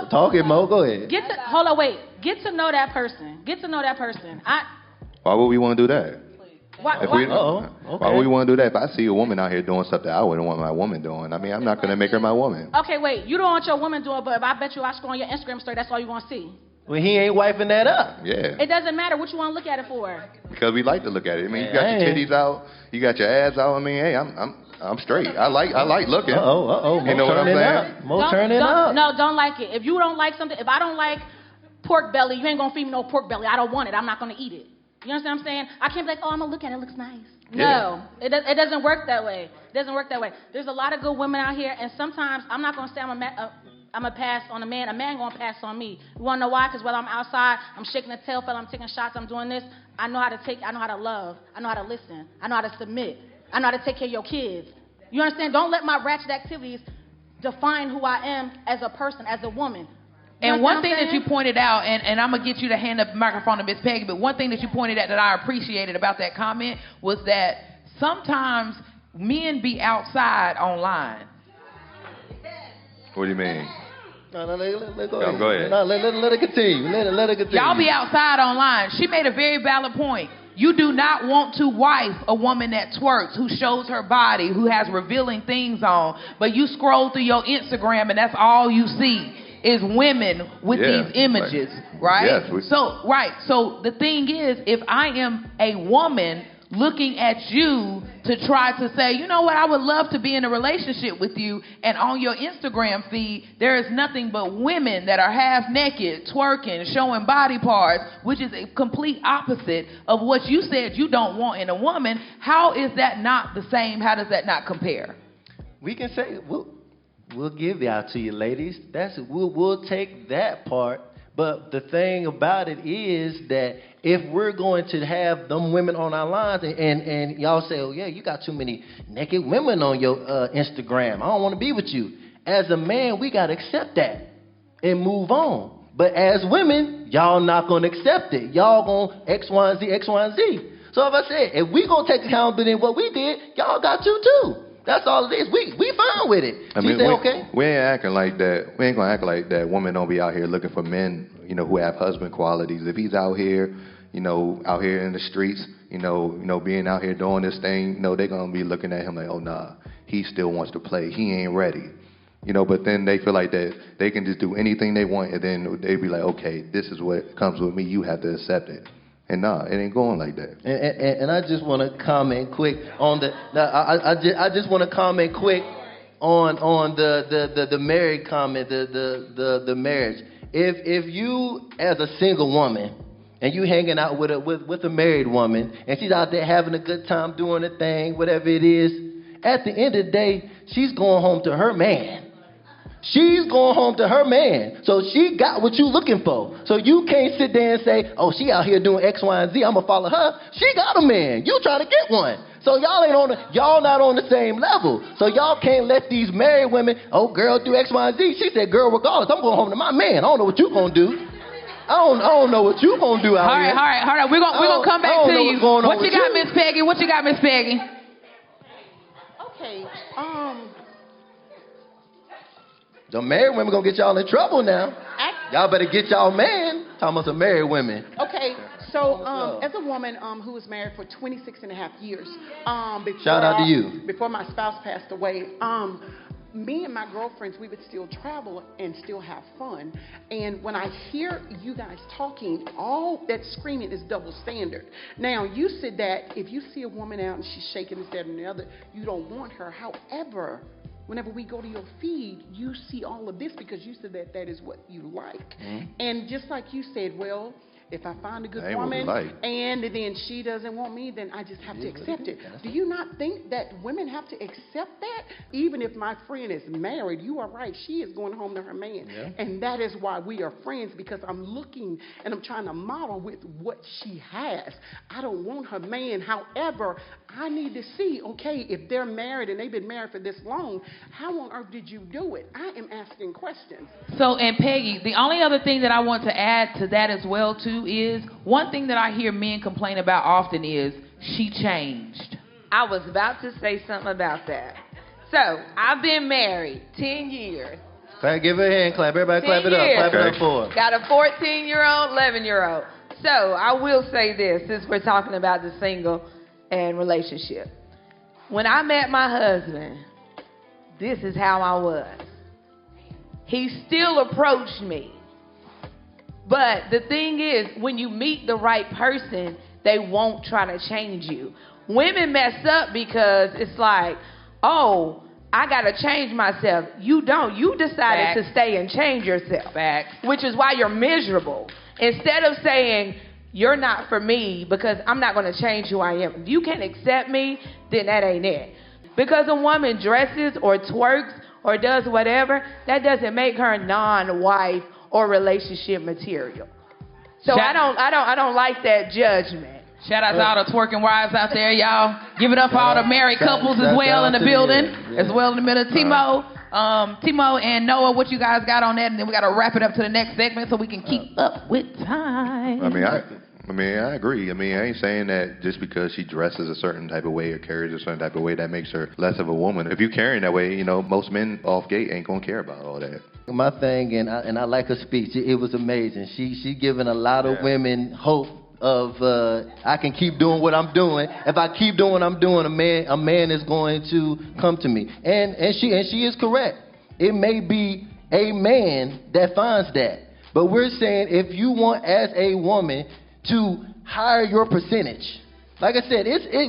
Talk it, Mo. Go ahead. Hold on, wait. Get to know that person. Why would we want to do that? Why would we want to do that? If I see a woman out here doing something I wouldn't want my woman doing, I mean, I'm not going to make her my woman. Okay, wait. You don't want your woman doing it, but if I bet you I scroll on your Instagram story, that's all you're going to see. Well, he ain't wiping that up. Yeah. It doesn't matter what you want to look at it for. Because we like to look at it. I mean, you got your titties out, you got your ass out. I mean, hey, I'm straight. I like looking. You know what I'm saying? Turn it up. No, don't like it. If you don't like something, if I don't like pork belly, you ain't going to feed me no pork belly. I don't want it. I'm not going to eat it. You understand what I'm saying? I can't be like, I'm going to look at it. It looks nice. No, it doesn't work that way. There's a lot of good women out here, and sometimes I'm not going to say I'm going to pass on a man. A man going to pass on me. You want to know why? Because whether I'm outside, I'm shaking the tail feather, I'm taking shots, I'm doing this, I know how to love. I know how to listen. I know how to submit. I know how to take care of your kids. You understand? Don't let my ratchet activities define who I am as a person, as a woman. And one thing that you pointed out, and I'm going to get you to hand the microphone to Miss Peggy, but one thing that you pointed out that I appreciated about that comment was that sometimes men be outside online. What do you mean? No, let go ahead. Go ahead. No, let it continue. Let it continue. Y'all be outside online. She made a very valid point. You do not want to wife a woman that twerks, who shows her body, who has revealing things on, but you scroll through your Instagram and that's all you see is women with these images, right? Yes. So the thing is, if I am a woman looking at you to try to say, you know what, I would love to be in a relationship with you, and on your Instagram feed, there is nothing but women that are half naked, twerking, showing body parts, which is a complete opposite of what you said you don't want in a woman. How is that not the same? How does that not compare? We can say, we'll give it out to you, ladies. We'll take that part. But the thing about it is that if we're going to have them women on our lines and y'all say, oh, yeah, you got too many naked women on your Instagram. I don't want to be with you. As a man, we got to accept that and move on. But as women, y'all not going to accept it. Y'all going X, Y, and Z, X, Y, and Z. So if I said, if we going to take accountability in what we did, y'all got to too. That's all it is. We fine with it. I mean, say, okay. We ain't acting like that. We ain't gonna act like that. Women don't be out here looking for men, who have husband qualities. If he's out here, out here in the streets, being out here doing this thing, they gonna be looking at him like, oh nah, he still wants to play. He ain't ready. But then they feel like that they can just do anything they want, and then they be like, okay, this is what comes with me. You have to accept it. And nah, it ain't going like that. And I just want to comment quick on I just want to comment quick on the married comment, the marriage. If you as a single woman and you hanging out with a married woman and she's out there having a good time doing a thing, whatever it is, at the end of the day, she's going home to her man. She's going home to her man. So she got what you looking for. So you can't sit there and say, oh, she out here doing X, Y, and Z. I'm going to follow her. She got a man. You trying to get one. So y'all not on the same level. So y'all can't let these married women, oh, girl, do X, Y, and Z. She said, girl, regardless, I'm going home to my man. I don't know what you going to do. I don't know what you going to do out here. All right. We're gonna come back to you. What you got, Miss Peggy? What you got, Miss Peggy? Okay. The married women gonna get y'all in trouble now. Y'all better get y'all man. Talking about some married women. Okay, so as a woman who was married for 26 and a half years, shout out to you. Before my spouse passed away, me and my girlfriends, we would still travel and still have fun. And when I hear you guys talking, all that screaming is double standard. Now, you said that if you see a woman out and she's shaking this, that, and the other, you don't want her. However, whenever we go to your feed, you see all of this because you said that is what you like. Mm-hmm. And just like you said, well, if I find a good woman and then she doesn't want me, then I just have to accept it. Do you not think that women have to accept that? Even if my friend is married, you are right. She is going home to her man. Yeah. And that is why we are friends, because I'm looking and I'm trying to model with what she has. I don't want her man. However, I need to see, okay, if they're married and they've been married for this long, how on earth did you do it? I am asking questions. So, and Peggy, the only other thing that I want to add to that as well, too, is one thing that I hear men complain about often is she changed. I was about to say something about that. So, I've been married 10 years. Give her a hand clap. Everybody clap it up. Clap it up for her. Got a 14-year-old, 11-year-old. So, I will say this, since we're talking about the single and relationship. When I met my husband, this is how I was. He still approached me. But the thing is, when you meet the right person, they won't try to change you. Women mess up because it's like, oh, I got to change myself. You don't. You decided to stay and change yourself. Which is why you're miserable. Instead of saying, you're not for me because I'm not going to change who I am. If you can't accept me, then that ain't it. Because a woman dresses or twerks or does whatever, that doesn't make her non-wife or relationship material. So I don't like that judgment. Shout out to all the twerking wives out there, y'all. Give it up for all the married couples as well in the building, as well in the middle. Timo and Noah, what you guys got on that? And then we got to wrap it up to the next segment so we can keep up with time. I agree. I ain't saying that just because she dresses a certain type of way or carries a certain type of way that makes her less of a woman. If you're carrying that way, most men off gate ain't gonna care about all that. My thing, and I like her speech. It was amazing. She giving a lot of women hope of I can keep doing what I'm doing. If I keep doing what I'm doing, a man is going to come to me. And she is correct. It may be a man that finds that, but we're saying if you want as a woman to hire your percentage. Like I said,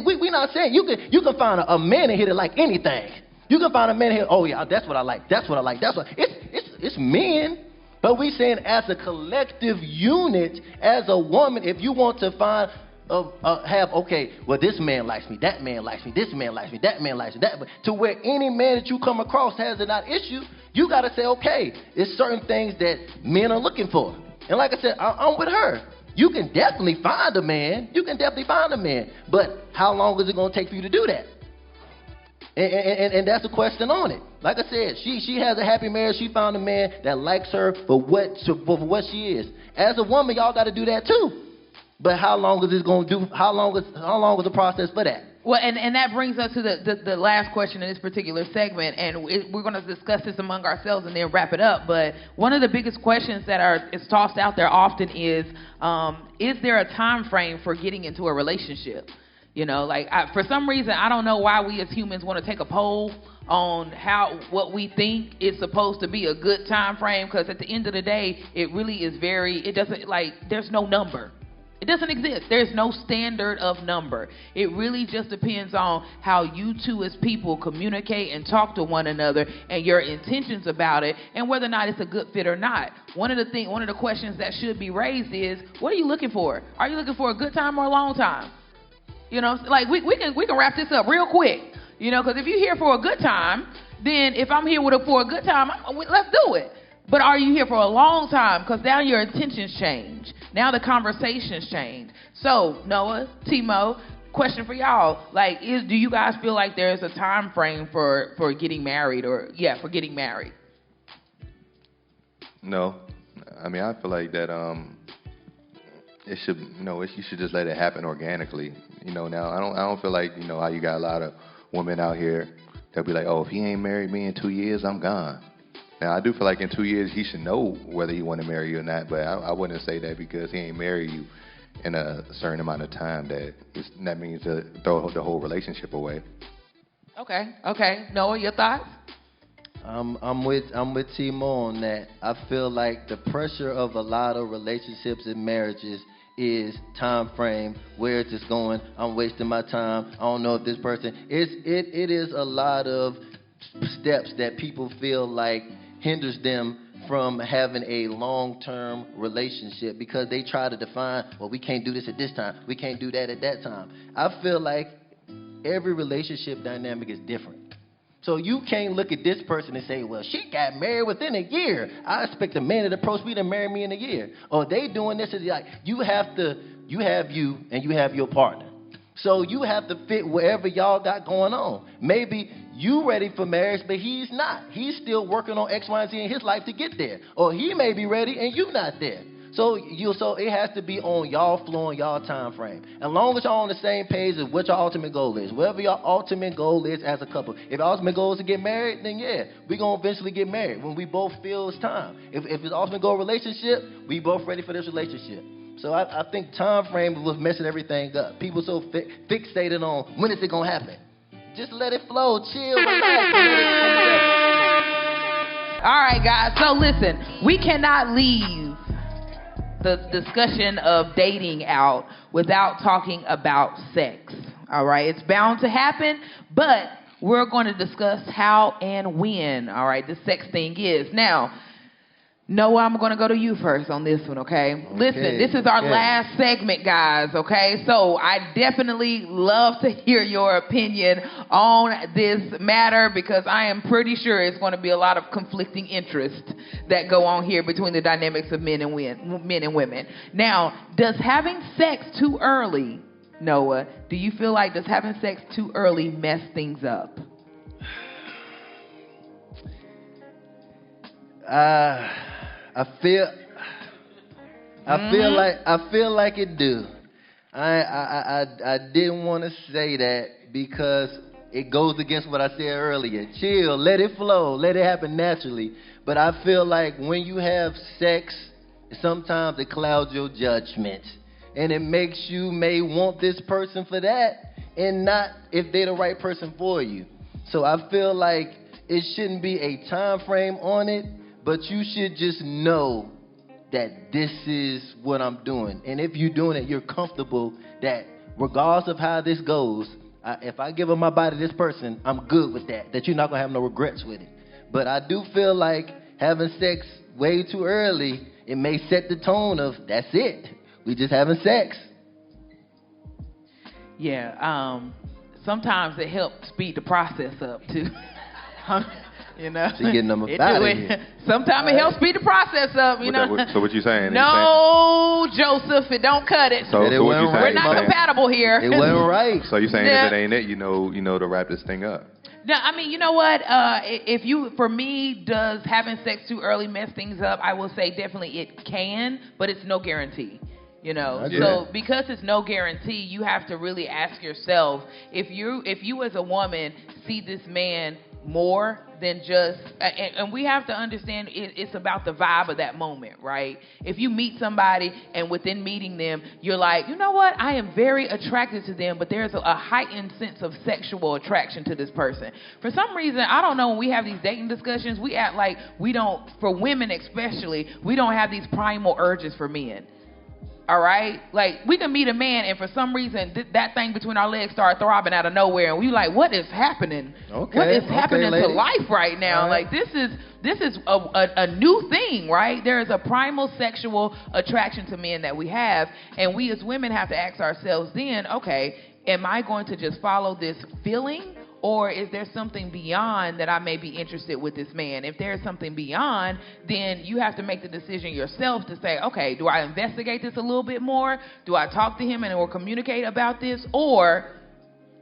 we're not saying you can find a man in here that like anything. You can find a man in here, oh yeah, that's what I like. That's what I like. That's what it's men. But we saying as a collective unit, as a woman, if you want to find have, okay, well, this man likes me, that man likes me, this man likes me, that man likes me, that, to where any man that you come across has an issue, you got to say, okay, it's certain things that men are looking for. And like I said, I'm with her. You can definitely find a man. You can definitely find a man. But how long is it going to take for you to do that? And that's the question on it. Like I said, she has a happy marriage. She found a man that likes her for what she is. As a woman, y'all got to do that too. But how long is this going to do? How long is the process for that? Well, and that brings us to the last question in this particular segment, and we're going to discuss this among ourselves and then wrap it up. But one of the biggest questions that is tossed out there often is there a time frame for getting into a relationship? You know, like for some reason, I don't know why we as humans want to take a poll on what we think is supposed to be a good time frame, because at the end of the day, it really is there's no number. It doesn't exist. There's no standard of number. It really just depends on how you two as people communicate and talk to one another and your intentions about it and whether or not it's a good fit or not. One of the questions that should be raised is, what are you looking for? Are you looking for a good time or a long time? You know, like we can wrap this up real quick. You know, because if you're here for a good time, then if I'm here for a good time, let's do it. But are you here for a long time? Because now your intentions change. Now the conversations change. So, Noah, Timo, question for y'all. Like, do you guys feel like there's a time frame for getting married for getting married? No. I mean, I feel like that you should just let it happen organically. You know, now I don't feel like, how you got a lot of women out here that'll be like, oh, if he ain't married me in 2 years, I'm gone. Now, I do feel like in 2 years he should know whether he want to marry you or not, but I wouldn't say that because he ain't married you in a certain amount of time that means to throw the whole relationship away. Okay. Noah, your thoughts? I'm with Timo on that. I feel like the pressure of a lot of relationships and marriages is time frame. Where is this going? I'm wasting my time. I don't know if this person it is a lot of steps that people feel like hinders them from having a long-term relationship because they try to define, well, we can't do this at this time. We can't do that at that time. I feel like every relationship dynamic is different. So you can't look at this person and say, well, she got married within a year. I expect a man that approached me to marry me in a year. Or they doing this. Like, you have you and you have your partner. So you have to fit wherever y'all got going on. Maybe you ready for marriage, but he's not. He's still working on X, Y, and Z in his life to get there. Or he may be ready and you not there. So it has to be on y'all flow and y'all time frame. As long as y'all on the same page of what your ultimate goal is. Whatever your ultimate goal is as a couple. If your ultimate goal is to get married, then yeah, we're going to eventually get married when we both feel it's time. If it's ultimate goal relationship, we both ready for this relationship. So I think time frame was messing everything up. People so fixated on when is it going to happen. Just let it flow, chill, relax. All right, guys. So listen, we cannot leave the discussion of dating out without talking about sex. All right, it's bound to happen, but we're going to discuss how and when, all right, the sex thing is. Now, Noah, I'm going to go to you first on this one, okay? Listen, this is our last segment, guys, okay? So I definitely love to hear your opinion on this matter because I am pretty sure it's going to be a lot of conflicting interests that go on here between the dynamics of men and women. Now, does having sex too early, Noah, do you feel like does having sex too early mess things up? I feel like it do. I didn't want to say that because it goes against what I said earlier. Chill, let it flow, let it happen naturally. But I feel like when you have sex, sometimes it clouds your judgment. And it makes you may want this person for that and not if they're the right person for you. So I feel like it shouldn't be a time frame on it, but you should just know that this is what I'm doing. And if you're doing it, you're comfortable that regardless of how this goes, if I give up my body to this person, I'm good with that you're not going to have no regrets with it. But I do feel like having sex way too early, it may set the tone of, that's it. We just having sex. Yeah. Sometimes it helps speed the process up too. You know, She getting them about it. Sometimes it helps speed the process up. You know. So what you saying? No, Joseph, it don't cut it. So what you saying? We're not compatible here. It wasn't right. So you saying if it ain't it, you know to wrap this thing up. No, I mean, you know what? For me, does having sex too early mess things up? I will say definitely it can, but it's no guarantee. You know, so because it's no guarantee, you have to really ask yourself if you as a woman see this man more than just, and we have to understand it's about the vibe of that moment, right? If you meet somebody and within meeting them, you're like, you know what? I am very attracted to them, but there's a heightened sense of sexual attraction to this person. For some reason, I don't know, when we have these dating discussions, we act like we don't, for women especially, we don't have these primal urges for men. All right? Like, we can meet a man and for some reason that thing between our legs start throbbing out of nowhere and we like, what is happening? What is happening to life right now? Right. Like, this is a new thing, right? There is a primal sexual attraction to men that we have, and we as women have to ask ourselves then, okay, am I going to just follow this feeling? Or is there something beyond that I may be interested with this man? If there's something beyond, then you have to make the decision yourself to say, okay, do I investigate this a little bit more? Do I talk to him or communicate about this? Or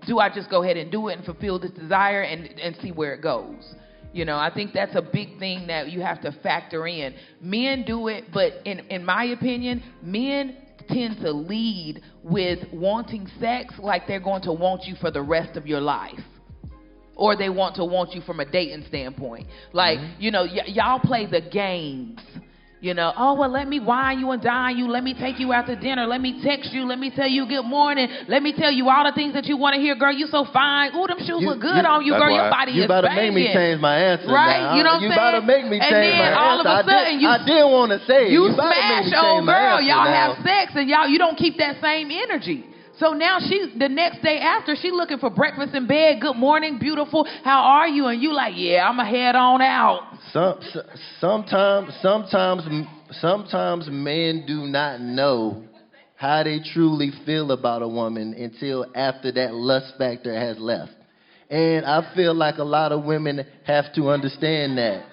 do I just go ahead and do it and fulfill this desire and see where it goes? You know, I think that's a big thing that you have to factor in. Men do it, but in my opinion, men tend to lead with wanting sex like they're going to want you for the rest of your life. Or they want you from a dating standpoint. Like, you know, y'all play the games. You know, oh, well, let me wine you and dine you. Let me take you out to dinner. Let me text you. Let me tell you good morning. Let me tell you all the things that you want to hear. Girl, you so fine. Ooh, them shoes look good on you, girl. Your body is banging. You about to make me change my answer right? now. You know what I'm saying? You about to make me change my answer. And then all of a sudden, I didn't want to say it. You smash old girl. Y'all now. have sex and you don't keep that same energy. So now the next day after, she looking for breakfast in bed. Good morning, beautiful. How are you? And you like, yeah, I'm going to head on out. Sometimes men do not know how they truly feel about a woman until after that lust factor has left. And I feel like a lot of women have to understand that.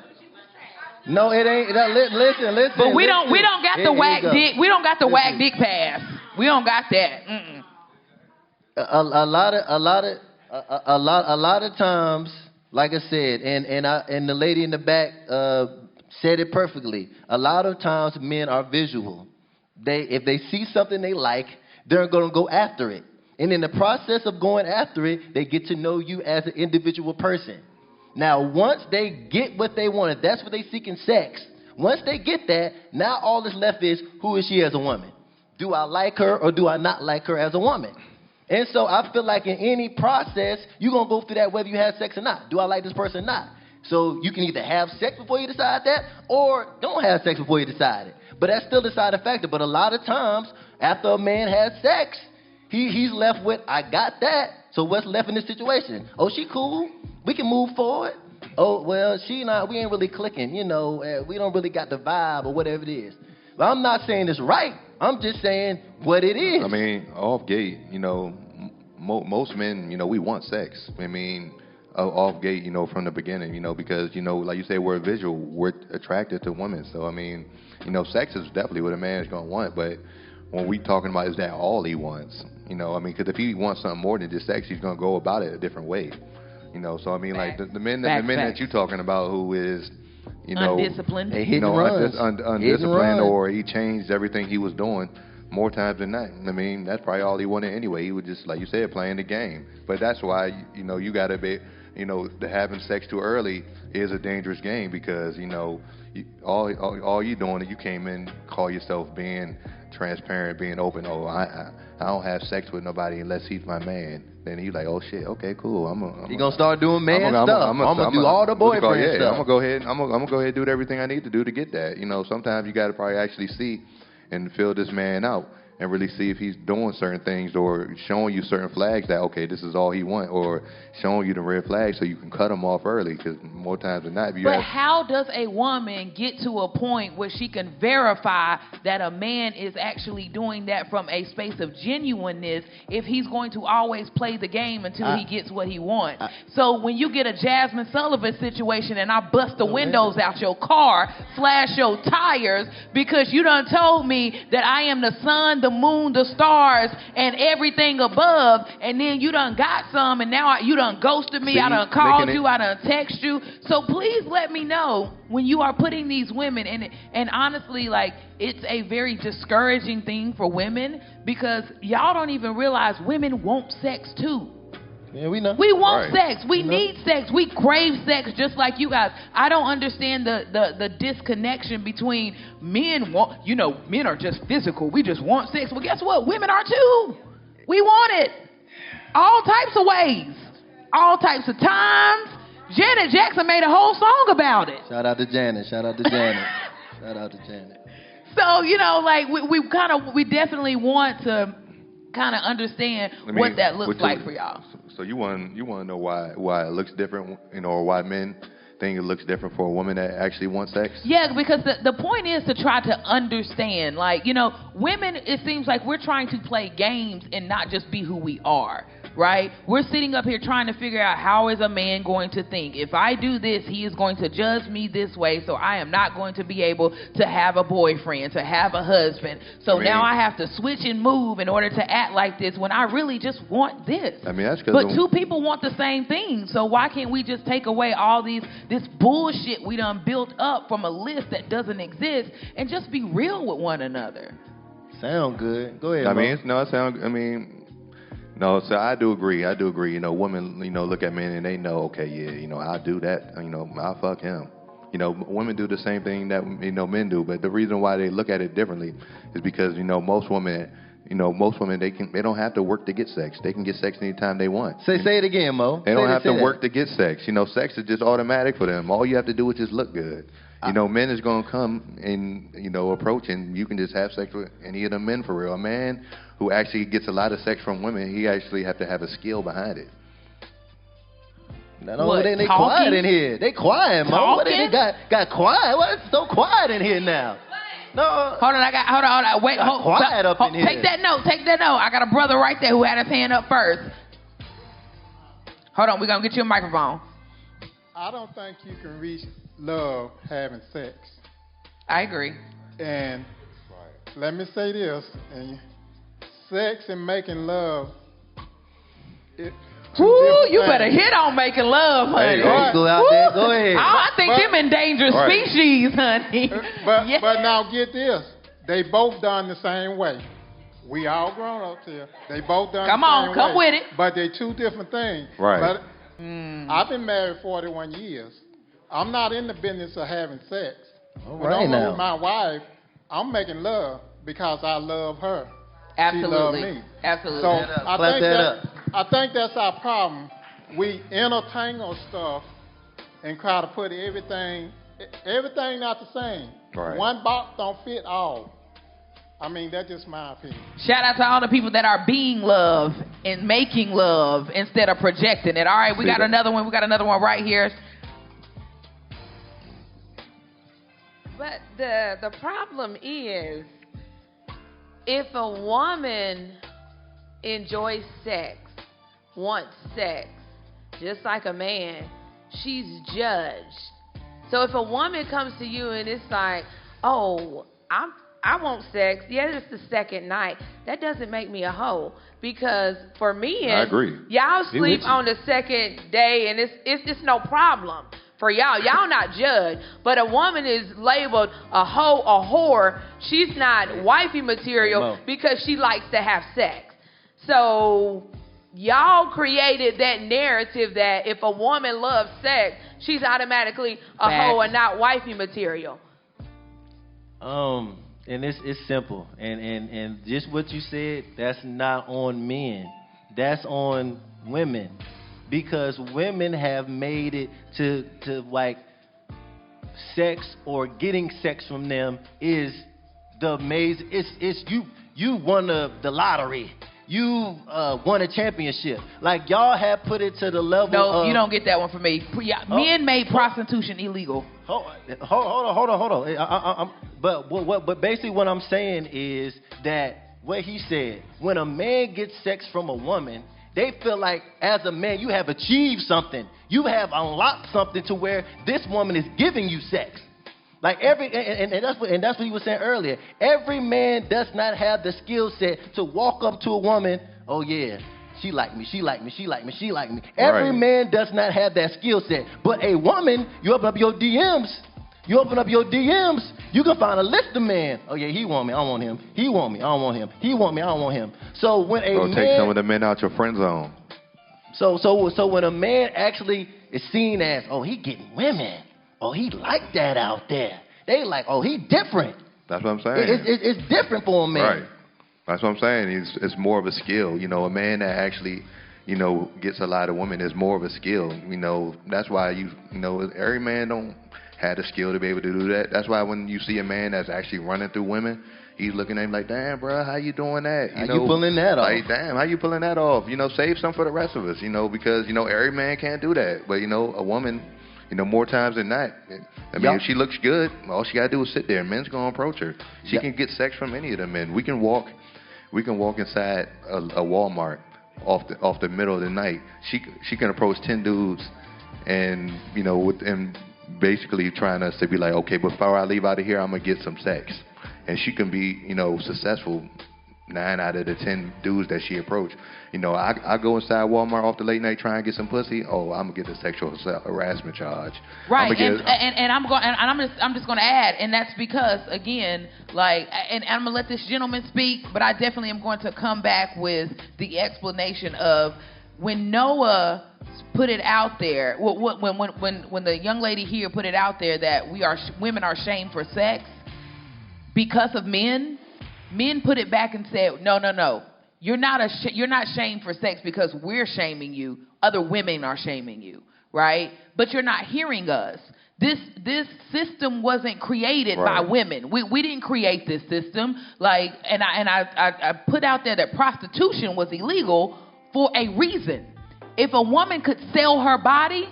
No, it ain't. Listen. But we don't got the whack dick. We don't got the whack dick pass. We don't got that. Mm-mm. A lot of times, like I said, and the lady in the back said it perfectly. A lot of times, men are visual. If they see something they like, they're going to go after it. And in the process of going after it, they get to know you as an individual person. Now, once they get what they wanted, that's what they seek in sex. Once they get that, now all that's left is, who is she as a woman? Do I like her or do I not like her as a woman? And so I feel like in any process, you're going to go through that whether you have sex or not. Do I like this person or not? So you can either have sex before you decide that or don't have sex before you decide it. But that's still the deciding factor. But a lot of times, after a man has sex, he's left with, I got that. So what's left in this situation? Oh, she cool. We can move forward. Oh, well, we ain't really clicking. You know, we don't really got the vibe or whatever it is. But I'm not saying it's right. I'm just saying what it is. I mean, off gate, you know, most men, you know, we want sex. I mean, off gate, you know, from the beginning, you know, because, you know, like you say, we're visual. We're attracted to women. So, I mean, you know, sex is definitely what a man is going to want. But when we talking about is that all he wants, you know, I mean, because if he wants something more than just sex, he's going to go about it a different way. You know, so, I mean, like the men that you're talking about who is, you know, undisciplined, undisciplined, or he changed everything he was doing more times than not. I mean, that's probably all he wanted anyway. He was just, like you said, playing the game. But that's why, you know, you got to be, you know, having sex too early is a dangerous game because, you know, all you're doing is you came in, call yourself being transparent, being open. Oh, I don't have sex with nobody unless he's my man. Then he's like, oh shit, okay, cool. He gonna start doing man stuff. I'm gonna do all the boyfriend stuff. I'm gonna go ahead. I'm gonna go ahead and do everything I need to do to get that. You know, sometimes you gotta probably actually see and feel this man out. and really see if he's doing certain things or showing you certain flags that, okay, this is all he wants, or showing you the red flags so you can cut him off early, because more times than not, if you But how does a woman get to a point where she can verify that a man is actually doing that from a space of genuineness if he's going to always play the game until he gets what he wants? So when you get a Jasmine Sullivan situation and I bust the windows out your car, slash your tires, because you done told me that I am the sun, the moon, the stars, and everything above, and then you done got some, and now you done ghosted me, I done called you, I done text you. So please let me know when you are putting these women, and honestly, like, it's a very discouraging thing for women, because y'all don't even realize women want sex too. Yeah, we know. We want sex. We need sex. We crave sex just like you guys. I don't understand the disconnection between men want, men are just physical. We just want sex. Well, guess what? Women are too. We want it. All types of ways. All types of times. Janet Jackson made a whole song about it. Shout out to Janet. Shout out to Janet. Shout out to Janet. So, like we definitely want to kind of understand what that looks like for y'all. So you want to know why it looks different, or why men think it looks different for a woman that actually wants sex? Yeah, because the point is to try to understand. Like, women, it seems like we're trying to play games and not just be who we are. Right? We're sitting up here trying to figure out, how is a man going to think? If I do this, he is going to judge me this way, so I am not going to be able to have a boyfriend, to have a husband. So now I have to switch and move in order to act like this when I really just want this. That's but two people want the same thing, so why can't we just take away all this bullshit we done built up from a list that doesn't exist and just be real with one another? Sound good. Go ahead, No, so I do agree. Women, look at men and they know, okay, yeah, I'll do that. I'll fuck him. Women do the same thing that, men do. But the reason why they look at it differently is because, most women, they don't have to work to get sex. They can get sex anytime they want. Say it again, Mo. They don't have to work to get sex. Sex is just automatic for them. All you have to do is just look good. Men is going to come and, approach, and you can just have sex with any of the men for real. A man who actually gets a lot of sex from women, he actually have to have a skill behind it. They quiet in here. They quiet, Mo. They got quiet. What's so quiet in here now? No. Hold on. Wait, quiet up in here. Take that note. I got a brother right there who had his hand up first. Hold on, we're going to get you a microphone. I don't think you can reach love having sex. I agree. And let me say this, sex and making love. You better hit on making love, honey. Go out there. Go ahead. I think them endangered species, honey. But now get this. They both done the same way. We all grown up here. They both done the same way. Come with it. But they two different things. Right. But I've been married 41 years. I'm not in the business of having sex. When I'm with my wife, I'm making love because I love her. Absolutely. She loves me. Absolutely. So I think that's our problem. We entertain stuff and try to put everything not the same. Right. One box don't fit all. That's just my opinion. Shout out to all the people that are being love and making love instead of projecting it. All right, we got another one. We got another one right here. But the problem is, if a woman enjoys sex, wants sex, just like a man, she's judged. So if a woman comes to you and it's like, oh, I want sex, it's the second night, that doesn't make me a hoe. Because for men, I agree. Y'all sleep on the second day and it's no problem. For y'all not judged, but a woman is labeled a hoe, a whore. She's not wifey material because she likes to have sex. So y'all created that narrative that if a woman loves sex, she's automatically a hoe and not wifey material. And it's simple. And just what you said, that's not on men. That's on women. Because women have made it to like sex or getting sex from them is the amazing. It's you won the lottery. You won a championship. Like, y'all have put it to the level No, you don't get that one from me. Men made prostitution illegal. Hold on. But basically what I'm saying is that what he said, when a man gets sex from a woman, they feel like as a man you have achieved something. You have unlocked something to where this woman is giving you sex. Like that's what he was saying earlier. Every man does not have the skill set to walk up to a woman, oh yeah, she like me. Every man does not have that skill set. But a woman, you open up your DMs, you can find a list of men. Oh yeah, he want me, I don't want him. He want me, I don't want him. He want me, I don't want him. So when a man, take some of the men out your friend zone. So when a man actually is seen as, oh, he getting women. Oh, he like that out there. They like, oh, he different. That's what I'm saying. It's different for a man. Right. That's what I'm saying. It's more of a skill. You know, a man that actually, you know, gets a lot of women is more of a skill. You know, that's why you know, every man don't have the skill to be able to do that. That's why when you see a man that's actually running through women, he's looking at him like, damn, bro, how you doing that? How you pulling that off? Like, damn, how you pulling that off? You know, save some for the rest of us, you know, because, you know, every man can't do that. But, you know, a woman, you know, more times than not, I mean, if she looks good, all she got to do is sit there. Men's going to approach her. She can get sex from any of the men. We can walk inside a Walmart off the middle of the night. She can approach 10 dudes and, you know, and basically trying us to be like, okay, before I leave out of here, I'm going to get some sex. And she can be, you know, successful 9 out of the 10 dudes that she approached. You know, I go inside Walmart off the late night trying to get some pussy. Oh, I'm gonna get the sexual harassment charge. Right, I'm just gonna add, and that's because again, like, and I'm gonna let this gentleman speak, but I definitely am going to come back with the explanation of when Noah put it out there. When the young lady here put it out there that women are shamed for sex because of men. Men put it back and said, no. You're not shamed for sex because we're shaming you. Other women are shaming you, right? But you're not hearing us. This system wasn't created by women. We didn't create this system. Like, and I put out there that prostitution was illegal for a reason. If a woman could sell her body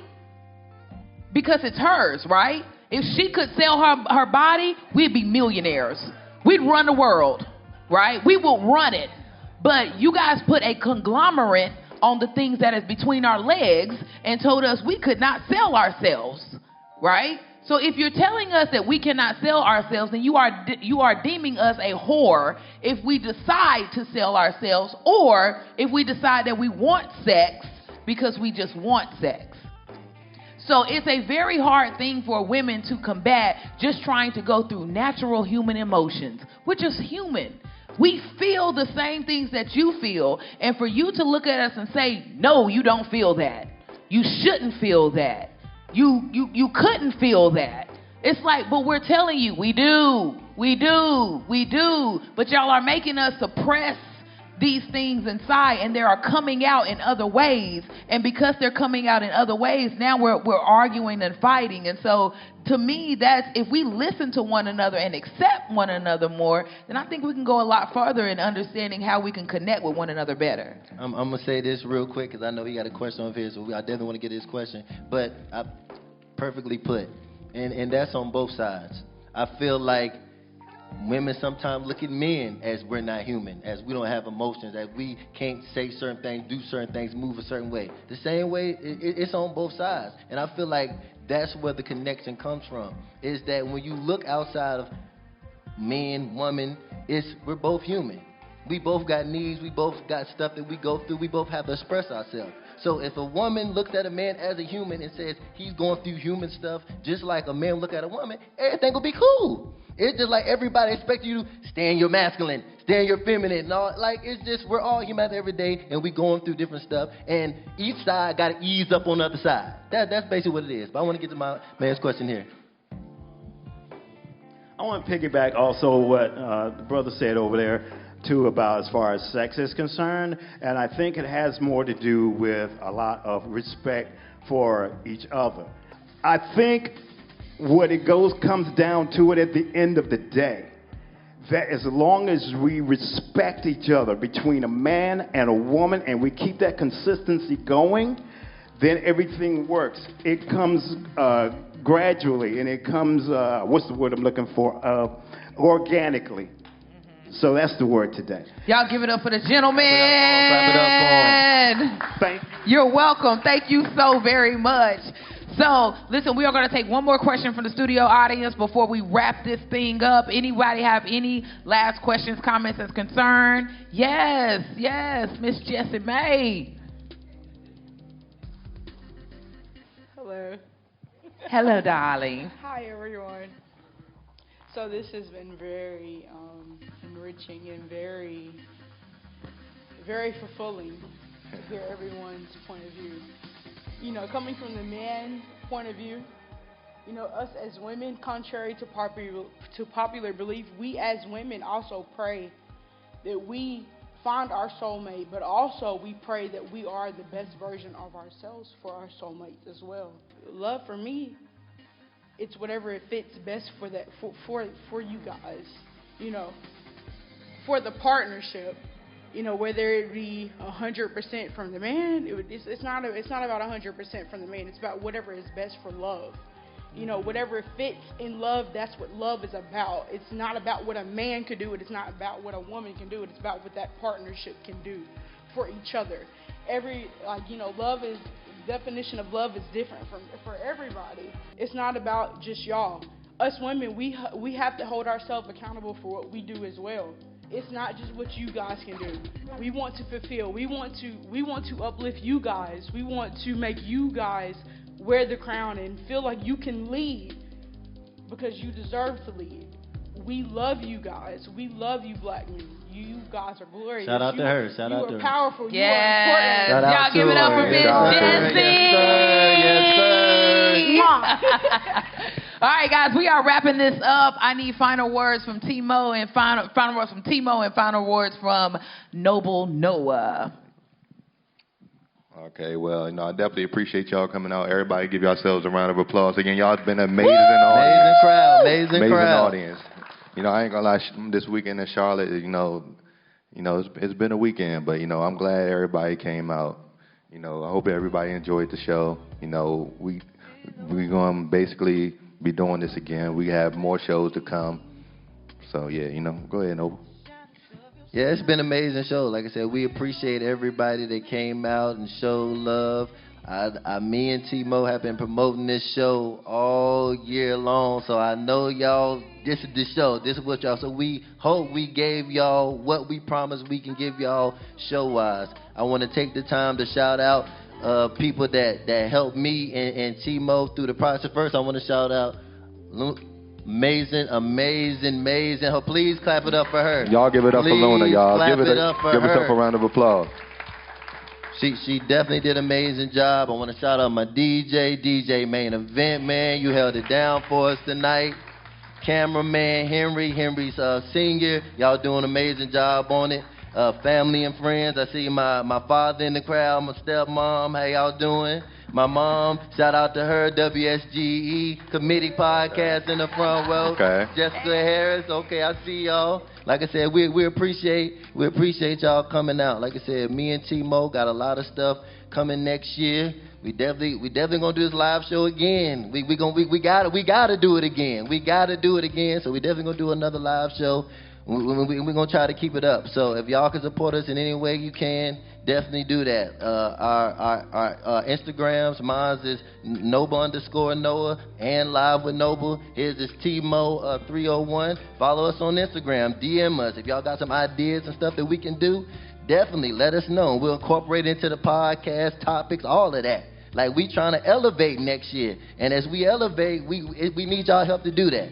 because it's hers, right? If she could sell her body, we'd be millionaires. We'd run the world, right? We will run it. But you guys put a conglomerate on the things that is between our legs and told us we could not sell ourselves, right? So if you're telling us that we cannot sell ourselves, then you are deeming us a whore if we decide to sell ourselves, or if we decide that we want sex because we just want sex. So it's a very hard thing for women to combat just trying to go through natural human emotions. We're just human. We feel the same things that you feel. And for you to look at us and say, no, you don't feel that. You shouldn't feel that. You couldn't feel that. It's like, but we're telling you, we do. But y'all are making us suppress these things inside, and they are coming out in other ways. And because they're coming out in other ways, now we're arguing and fighting. And so to me, that's, if we listen to one another and accept one another more, then I think we can go a lot farther in understanding how we can connect with one another better. I'm going to say this real quick because I know he got a question over here, so I definitely want to get his question. But I perfectly put, and that's on both sides. I feel like women sometimes look at men as we're not human, as we don't have emotions, as we can't say certain things, do certain things, move a certain way. The same way, it's on both sides. And I feel like that's where the connection comes from, is that when you look outside of men, women, we're both human. We both got needs. We both got stuff that we go through. We both have to express ourselves. So if a woman looks at a man as a human and says he's going through human stuff, just like a man look at a woman, everything will be cool. It's just like everybody expects you to stay in your masculine, stay in your feminine, and all. Like, it's just, we're all human every day, and we going through different stuff, and each side got to ease up on the other side. That's basically what it is. But I want to get to my man's question here. I want to piggyback also what the brother said over there, too, about as far as sex is concerned, and I think it has more to do with a lot of respect for each other. I think what it comes down to it at the end of the day, that as long as we respect each other between a man and a woman and we keep that consistency going, then everything works. It comes gradually, and it comes, what's the word I'm looking for? Organically. So that's the word today. Y'all give it up for the gentleman. Clap it up for him. Thank you. You're welcome. Thank you so very much. So, listen, we are going to take one more question from the studio audience before we wrap this thing up. Anybody have any last questions, comments, and concern? Yes, Miss Jessie May. Hello. Hello, darling. Hi, everyone. So this has been very enriching and very, very fulfilling to hear everyone's point of view. You know, coming from the man point of view, you know, us as women, contrary to popular belief, we as women also pray that we find our soulmate, but also we pray that we are the best version of ourselves for our soulmates as well. Love for me, it's whatever it fits best for that for you guys, you know, for the partnership. You know, whether it be 100% from the man, it's not about 100% from the man. It's about whatever is best for love. You know, whatever fits in love, that's what love is about. It's not about what a man could do. It's not about what a woman can do. It's about what that partnership can do for each other. Love is, definition of love is different for everybody. It's not about just y'all. Us women, we have to hold ourselves accountable for what we do as well. It's not just what you guys can do. We want to fulfill. We want to uplift you guys. We want to make you guys wear the crown and feel like you can lead because you deserve to lead. We love you guys. We love you, black men. You guys are glorious. Shout out to her. Shout out to her. You are powerful. Yes. You are important. Y'all give it up for Miss Jessie. Yes, sir. All right, guys, we are wrapping this up. I need final words from Timo and final words from Timo and final words from Noble Noah. Okay, well, I definitely appreciate y'all coming out. Everybody give yourselves a round of applause. Again, y'all have been an amazing audience. Amazing crowd. Audience. I ain't gonna lie, this weekend in Charlotte, it's been a weekend, but, I'm glad everybody came out. I hope everybody enjoyed the show. We're going to basically be doing this again. We have more shows to come. So, yeah, go ahead, Noble. Yeah, it's been an amazing show. Like I said, we appreciate everybody that came out and showed love. Me and Timo have been promoting this show all year long, so I know y'all, this is the show. This is what y'all, so we hope we gave y'all what we promised we can give y'all show-wise. I want to take the time to shout out people that helped me and Timo through the process. First, I want to shout out amazing. Please clap it up for her. Y'all give it up for Luna, y'all. Give herself a round of applause. She definitely did an amazing job. I want to shout out my DJ Main Event, man. You held it down for us tonight. Cameraman Henry's senior. Y'all doing an amazing job on it. Family and friends. I see my father in the crowd, my stepmom. How y'all doing? My mom, shout out to her, WSGE Committee Podcast in the front row. Okay. Jessica Harris, okay, I see y'all. Like I said, we appreciate y'all coming out. Like I said, me and Timo got a lot of stuff coming next year. We definitely gonna do this live show again. We gotta do it again. We gotta do it again. So we definitely gonna do another live show. We're going to try to keep it up. So if y'all can support us in any way you can, definitely do that. Our Instagrams, mine is Noble_Noah and Live with Noble. His is Timo301. Follow us on Instagram. DM us. If y'all got some ideas and stuff that we can do, definitely let us know. We'll incorporate it into the podcast topics, all of that. Like, we trying to elevate next year. And as we elevate, we need y'all help to do that.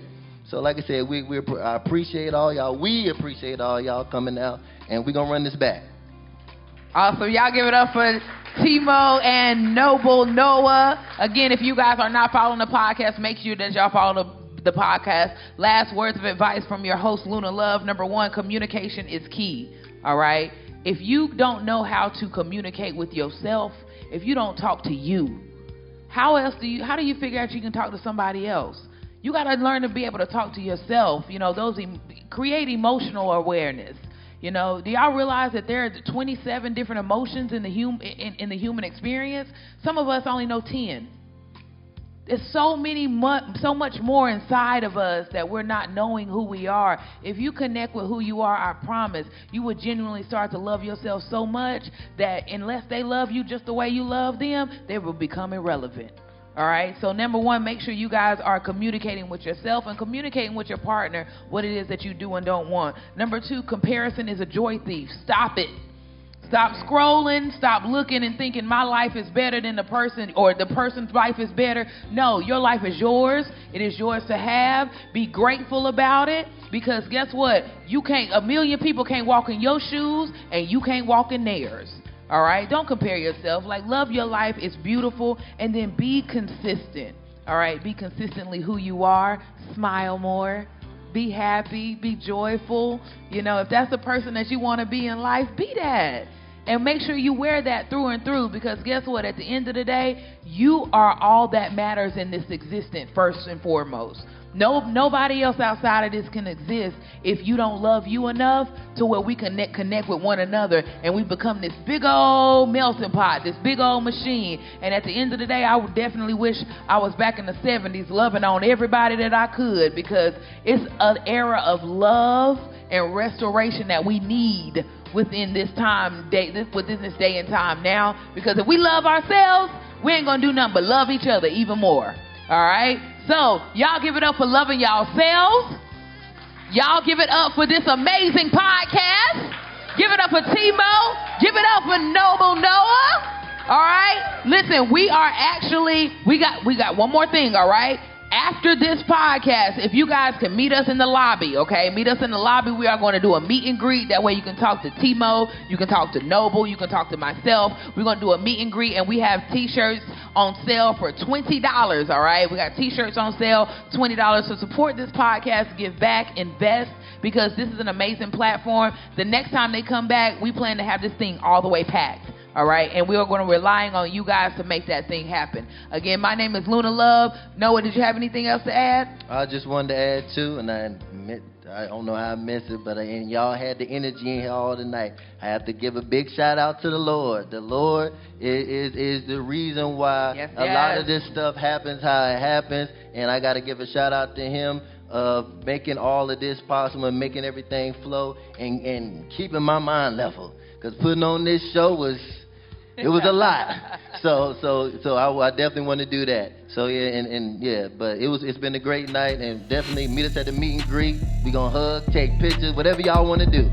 So like I said, I appreciate all y'all. We appreciate all y'all coming out, and we're going to run this back. Awesome. Y'all give it up for Timo and Noble Noah. Again, if you guys are not following the podcast, make sure that y'all follow the podcast. Last words of advice from your host, Luna Love. Number one, communication is key. All right? If you don't know how to communicate with yourself, if you don't talk to you, how do you figure out you can talk to somebody else? You got to learn to be able to talk to yourself. Those create emotional awareness. You know, do y'all realize that there are 27 different emotions in the human experience? Some of us only know 10. There's so much more inside of us that we're not knowing who we are. If you connect with who you are, I promise, you would genuinely start to love yourself so much that unless they love you just the way you love them, they will become irrelevant. All right? So number one, make sure you guys are communicating with yourself and communicating with your partner what it is that you do and don't want. Number two, comparison is a joy thief. Stop it. Stop scrolling, stop looking and thinking my life is better than the person or the person's life is better. No, your life is yours. It is yours to have. Be grateful about it because guess what? A million people can't walk in your shoes and you can't walk in theirs. All right? Don't compare yourself. Like, love your life. It's beautiful. And then be consistent. All right? Be consistently who you are. Smile more. Be happy. Be joyful. You know, if that's the person that you want to be in life, be that. And make sure you wear that through and through because guess what? At the end of the day, you are all that matters in this existence first and foremost. Nobody else outside of this can exist if you don't love you enough to where we connect with one another and we become this big old melting pot, this big old machine. And at the end of the day, I would definitely wish I was back in the 70s loving on everybody that I could because it's an era of love and restoration that we need within this day and time now. Because if we love ourselves, we ain't gonna do nothing but love each other even more. All right? So, y'all give it up for loving yourselves. Y'all give it up for this amazing podcast. Give it up for Timo. Give it up for Noble Noah. All right? Listen, we got one more thing, all right? After this podcast, if you guys can meet us in the lobby, okay? Meet us in the lobby. We are going to do a meet and greet. That way you can talk to Timo, you can talk to Noble, you can talk to myself. We're going to do a meet and greet, and we have T-shirts on sale for $20, all right? We got T-shirts on sale, $20. So support this podcast, give back, invest, because this is an amazing platform. The next time they come back, we plan to have this thing all the way packed. All right, and we are going to rely on you guys to make that thing happen. Again, my name is Luna Love. Noah, did you have anything else to add? I just wanted to add too, and I don't know how I missed it, but and y'all had the energy in here all tonight. I have to give a big shout out to the Lord. The Lord is the reason why a lot of this stuff happens how it happens, and I got to give a shout out to Him of making all of this possible and making everything flow and keeping my mind level. Because putting on this show was a lot. So I definitely want to do that. So but it's been a great night, and definitely meet us at the meet and greet. We gonna hug, take pictures, whatever y'all want to do.